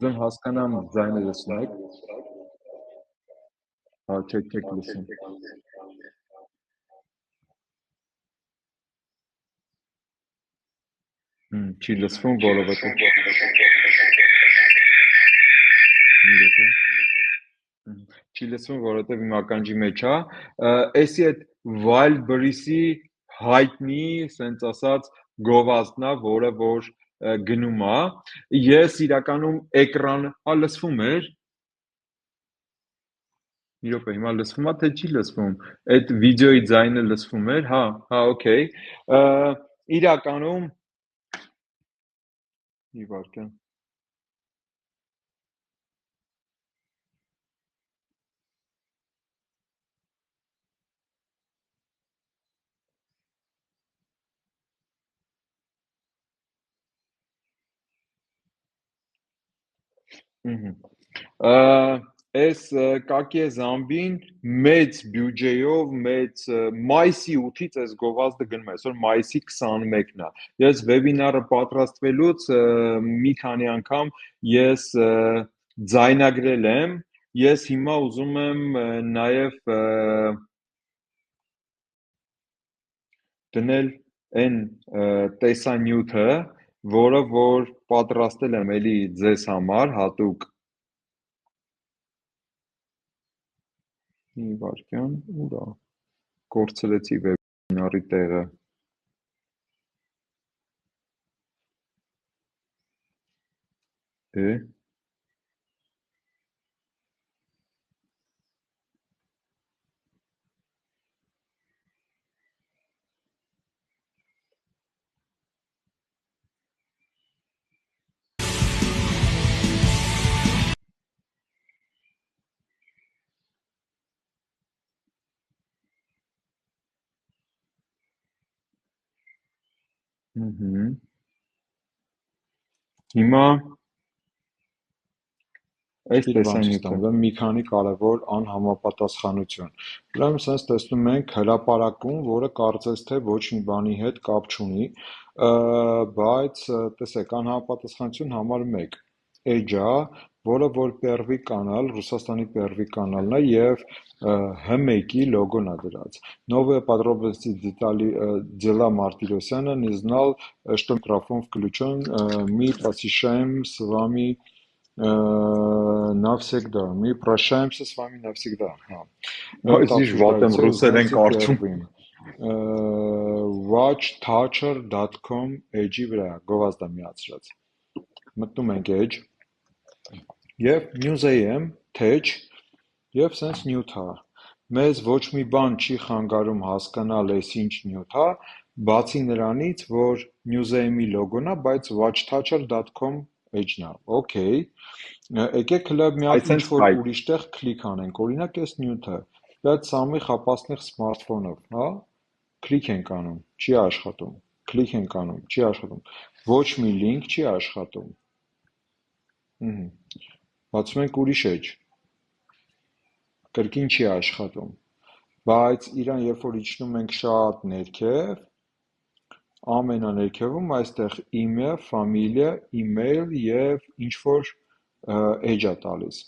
[SPEAKER 1] Ձեն հասկանամ ձայնը լսում եք։ Հա, չեք լսում։ Չի լսվում, որովհետեւ չի լսվում, որովհետեւ իմ ականջի մեջ է։ Էսի այդ Wildberries-ի հայտնի, սենց ասած, գովազդն է, որը որ գնում է։ Ես իրականում էկրան, հա լսվում էր։ Մի րոպե, հիմա լսվում է, թե չի լսվում։ Այդ վիդեոյի ձայնը լսվում էր, հա, օքեյ։ Իրականում մի վարքան։ Այս կակի զամբին մեծ բյուջեով, մեծ մայիսի 8-ից այս գովազդը գնում է, այսօր մայիսի 21-ն է։ Ես վեբինարը պատրաստվելուց մի քանի անգամ ես ձայնագրել եմ, ես հիմա ուզում եմ նաև դնել այն տեսանյութը, որը որ պատրաստել եմ էլի ձեզ համար հատուկ մի վարքյան, ուրա կորցրեցի վեբինարի տեղը։ Հիմա այս տեսանյութը մի քանի կարևոր անհամապատասխանություն։ Ուրեմն sense տեսնում ենք հրապարակում, որը կարծես թե ոչ մի բանի հետ կապ չունի, բայց տեսեք անհամապատասխանություն համար 1 Էջա, որը որ Первый կանալ, Ռուսաստանի Первый կանալն է եւ H1-ի լոգոն է դրած։ Новые подробности дела Мартиросяна не знал, что микрофон включен. Мы посещаем с вами навсегда. Мы прощаемся с вами навсегда. Watchtoucher.com էջի վրա գովազդա միացրած։ Մտնում ենք էջ եւ museum tech եւ sense նյութա։ Մեզ ոչ մի բան չի խանգարում հասկանալ այս ինչ նյութ է, բացի նրանից, որ museum-ի լոգոն է, բայց watchtoucher.com էջն է։ Okay։ Եկեք հլը մի հատ ինչ-որ ուրիշ տեղ կլիկ անենք, օրինակ այս նյութը, այդ самых опасных սմարթֆոնով, հա? Կլիկ ենք անում, չի աշխատում։ Կլիկ ենք անում, չի աշխատում։ Ոչ մի link չի աշխատում։ Բացում ենք ուրիշ էջ, կրկին չի աշխատում, բայց իրան երբ որ իջնում ենք շատ ներքև, ամենաներքևում այստեղ email, familia, email և ինչ-որ էջ է տալիս։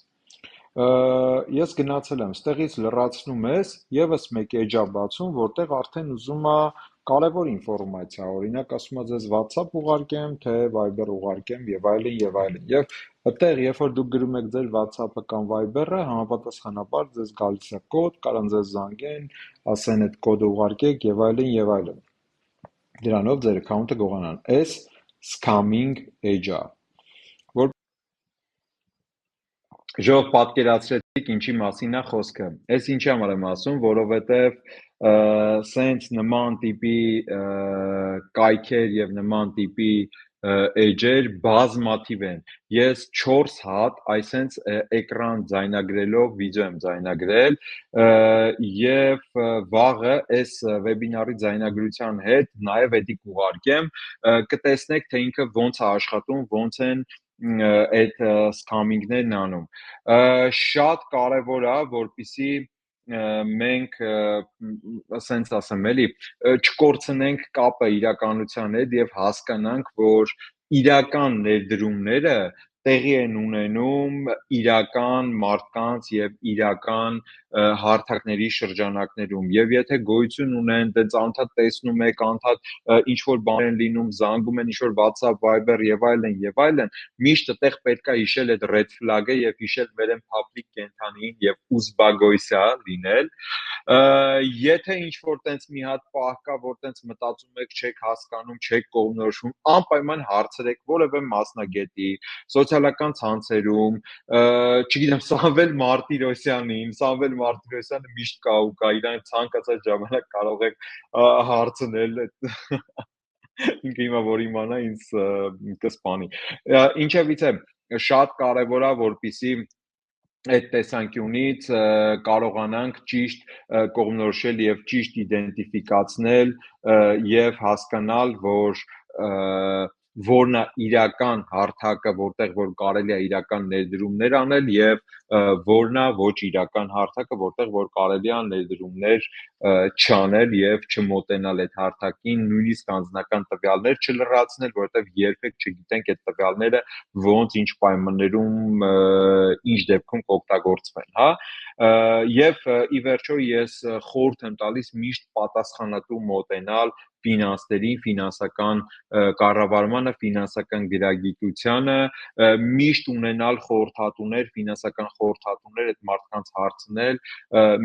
[SPEAKER 1] Ես գնացել եմ, ստեղից լրացնում ես, ևս մեկ էջ է բացում, որտեղ արդեն ուզում է կարևոր ինֆորմացիա, օրինակ ասում է ձեզ WhatsApp ուղարկեմ, թե Viber ուղարկեմ եւ այլն եւ այլն։ Եվ այդտեղ երբ որ դուք գրում եք ձեր WhatsApp-ը կամ Viber-ը, համապատասխանաբար ձեզ գալիս է կոդ, կարան ձեզ զանգեն, ասեն այդ կոդը ուղարկեք եւ այլն եւ այլն։ Դրանով ձեր account-ը գողանան։ Այս scamming edge-ա։ Որ ժող պատկերացրեցիք ինչի մասին է խոսքը։ Այս ինչի համար եմ ասում, որովհետեւ սենց նման տիպի կայքեր եւ նման տիպի էջեր բազմաթիվ են։ Ես 4 հատ այսենց էկրան ձայնագրելով վիդեո եմ ձայնագրել եւ վաղը այս վեբինարի ձայնագրության հետ նաեւ էդի կուղարկեմ, կտեսնեք թե ինքը ոնց է աշխատում, ոնց են այդ սքամինգներն անում։ Շատ կարևոր է, որպեսզի մենք ասենց ասեմ էլի չկորցնենք կապը իրականության հետ եւ հասկանանք, որ իրական ներդրումները տեղի են ունենում իրական մարդկանց եւ իրական հարթակների շրջանակներում եւ եթե գոյություն ունեն, դից անդադ տեսնում եք, անդադ ինչ որ բան են լինում, զանգում են ինչ որ WhatsApp, Viber եւ այլն, միշտ այդտեղ պետք է հիշել այդ red flag-ը եւ հիշել մեր են public կենթանին եւ ուզբագոյսա լինել։ Եթե ինչ որ տենց մի հատ պահ կա, որ տենց մտածում եք, չեք հասկանում, չեք կողմնորոշվում, անպայման հարցրեք որևէ մասնագետի, սոցիալական ցանցերում, չգիտեմ, Սամվել Մարտիրոսյանին, Սամվել Մարտիրոսյանը միշտ կա ու կա, իրան ցանկացած ժամանակ կարող եք հարցնել ինքը հիմա որ իմանա ինձ կսպանի։ Ինչևիցե շատ կարևոր է, որպեսզի այդ տեսանկյունից կարողանանք ճիշտ կողմնորոշել եւ ճիշտ իդենտիֆիկացնել եւ հասկանալ, որ որն է իրական հարթակը, որտեղ որ կարելի է իրական ներդրումներ անել եւ որն է ոչ իրական հարթակը, որտեղ որ կարելի է ներդրումներ չանել եւ չմոտենալ այդ հարթակին, նույնիսկ անձնական տվյալներ չլրացնել, որովհետեւ երբեք չգիտենք այդ տվյալները ոնց ինչ պայմաններում ինչ դեպքում կօգտագործվեն, հա, եւ ի վերջո ես խորհուրդ եմ տալիս միշտ պատասխանատու մոտենալ ֆինանսներին, ֆինանսական կառավարմանը, ֆինանսական գրագիտությանը, միշտ ունենալ խորհրդատուներ, ֆինանսական խորհրդատուներ, այդ մարդկանց հարցնել,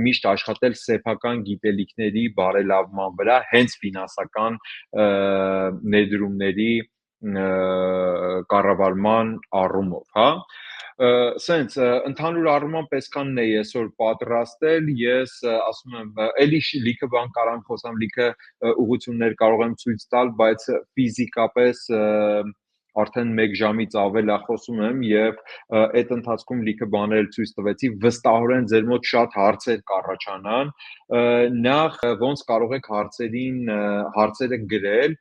[SPEAKER 1] միշտ աշխատել սեփական գիտելիքների բարելավման վրա, հենց ֆինանսական ներդրումների կառավարման առումով, հա, սենց ընդհանուր առմամբ այսքանն է այսօր պատրաստել, ես ասում եմ, էլի լիքը բան կարամ խոսամ, լիքը ուղղություններ կարող եմ ցույց տալ, բայց ֆիզիկապես արդեն 1 ժամից ավել է խոսում եմ եւ այդ ընթացքում լիքը բաներ ցույց տվեցի, վստահորեն ձեր մոտ շատ հարցեր կառաջանան, նախ ոնց կարող եք հարցերը գրել,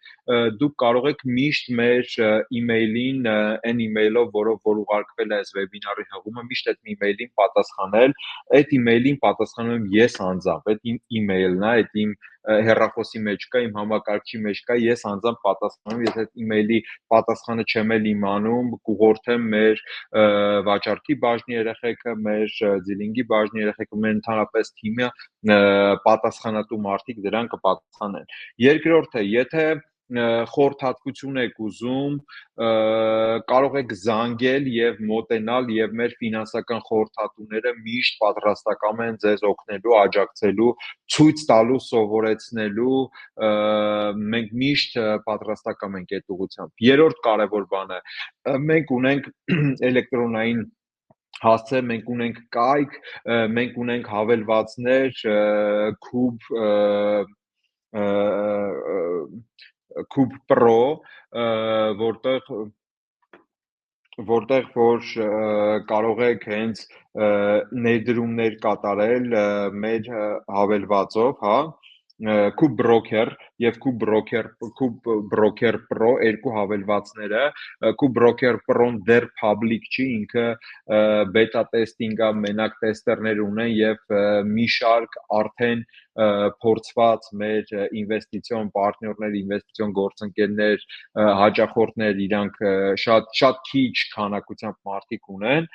[SPEAKER 1] դուք կարող եք միշտ մեր email-ին, այն email-ով, որով որ ուղարկվել է այս վեբինարի հղումը, միշտ այդ email-ին պատասխանել, այդ email-ին պատասխանում եմ ես անձամբ, այդ իմ email-ն է, այդ իմ հեռախոսի մեջ կա, իմ համակարգչի մեջ կա, ես անձամբ պատասխանում, եթե այդ email-ի պատասխանը չեմ էլ իմանում, կուղղորդեմ մեր վաճառքի բաժնի երեխեքը, մեր դիլինգի բաժնի երեխեքը, մեր ընդհանրապես թիմը պատասխանատու մարդիկ դրան կպատասխանեն։ Երկրորդը, եթե խորհրդատվություն եք ուզում, կարող եք զանգել եւ մոտենալ եւ մեր ֆինանսական խորհրդատուները միշտ պատրաստական են ձեզ օգնելու, աջակցելու, ցույց տալու, սովորեցնելու, մենք միշտ պատրաստական ենք այդ ուղղությամբ։ Երրորդ կարևոր բանը, մենք ունենք էլեկտրոնային հասցե, մենք ունենք կայք, մենք ունենք հավելվածներ, Cube Pro, որտեղ որ կարող եք հենց ներդրումներ կատարել մեր հավելվածով, հա, Cube Broker եւ Cube Broker Pro երկու հավելվածները, Cube Broker Pro-ն դեռ public չի, ինքը beta testing-ը, մենակ տեստերներ ունեն եւ մի շարք արդեն փորձված մեր ինվեստիցիոն պարտներներ, ինվեստիցիոն գործընկերներ, հաճախորդներ, իրանք շատ քիչ քանակությամբ մարդիկ ունեն։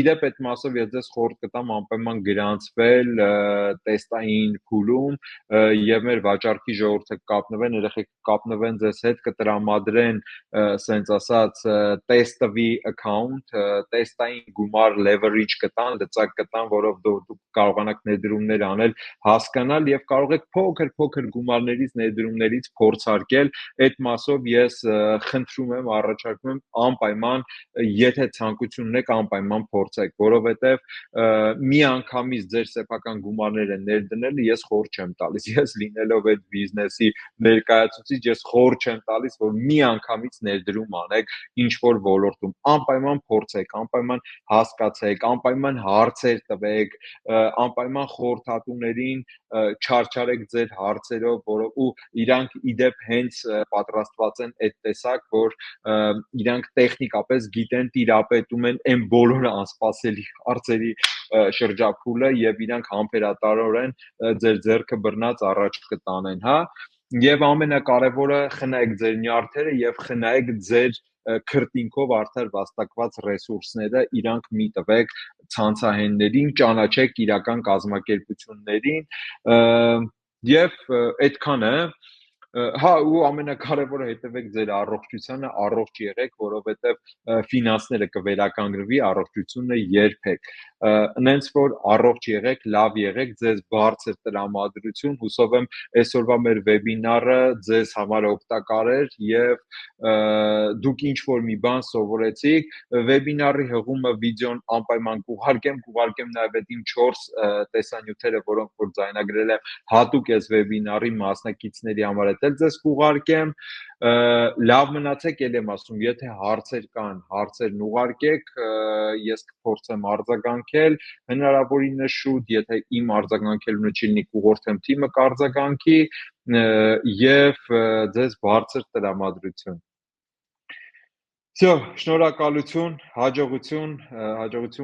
[SPEAKER 1] Իդեպ այդ մասով ես ձեզ խորհուրդ կտամ անպայման գրանցվել տեստային փուլում եւ մեր վաճառքի ժողովուրդը կապնվեն, երեխեք կապնվեն ձեզ հետ, կտրամադրեն սենց ասած տեստվի account, տեստային գումար leverage կտան, լծակ կտան, որով դուք կարողանաք ներդրումներ անել, հասկանալ եւ կարող եք փոքր գումարներից ներդրումներից փորձարկել, այդ մասով ես խնդրում եմ, առաջարկում եմ անպայման, եթե ցանկություն ունեք, անպայման փորձեք, որովհետեւ միանգամից ձեր սեփական գումարները ներդնելը ես խորհուրդ չեմ տալիս, ես լինելով այդ բիզնեսի ներկայացուցիչ, ես խորհուրդ չեմ տալիս, որ միանգամից ներդրում անեք ինչ որ ոլորտում, անպայման փորձեք, անպայման հասկացեք, անպայման հարցեր տվեք, անպայման խորհրդատուներին չարչարեք ձեր հարցերով, որով ու իրանք իդեպ հենց պատրաստված են այդ տեսակ, որ իրանք տեխնիկապես գիտեն, տիրապետում են այն բոլոր անսպասելի հարցերի շրջափուլը եւ իրանք համբերատարորեն ձեր ձեռքը բռնած առաջ կտանեն, հա, եւ ամենակարևորը խնայեք ձեր նյարդերը եւ խնայեք ձեր քրտինքով արդար վաստակված ռեսուրսները, իրանք մի տվեք ցանցահեններին, ճանաչեք իրական կազմակերպություններին եւ այդքանը, հա, ու ամենակարևորը հետևեք ձեր առողջությանը, առողջ եղեք, որովհետեւ ֆինանսները կվերականգնվի, առողջությունը երբեք, նենց որ առողջ եղեք, լավ եղեք, ձեզ բարձր տրամադրություն, հուսով եմ այսօրվա մեր վեբինարը ձեզ համար օգտակար էր եւ դուք ինչ որ մի բան սովորեցիք, վեբինարի հղումը վիդեոն անպայման կուղարկեմ նաեւ այդ իմ 4 տեսանյութերը, որոնք որ ձայնագրել եմ հատուկ այս վեբինարի մասնակիցների համար, էլ ձեզ կուղարկեմ, լավ մնացեք, ել եմ ասում, եթե հարցեր կան, հարցերն ուղարկեք, ես կփորձեմ արձագանքել, հնարավորինս շուտ, եթե իմ արձագանքելունը չի լինի, կուղղորդեմ թիմը կարձագանքի եւ ձեզ բարձր տրամադրություն։ Всё, շնորհակալություն, հաջողություն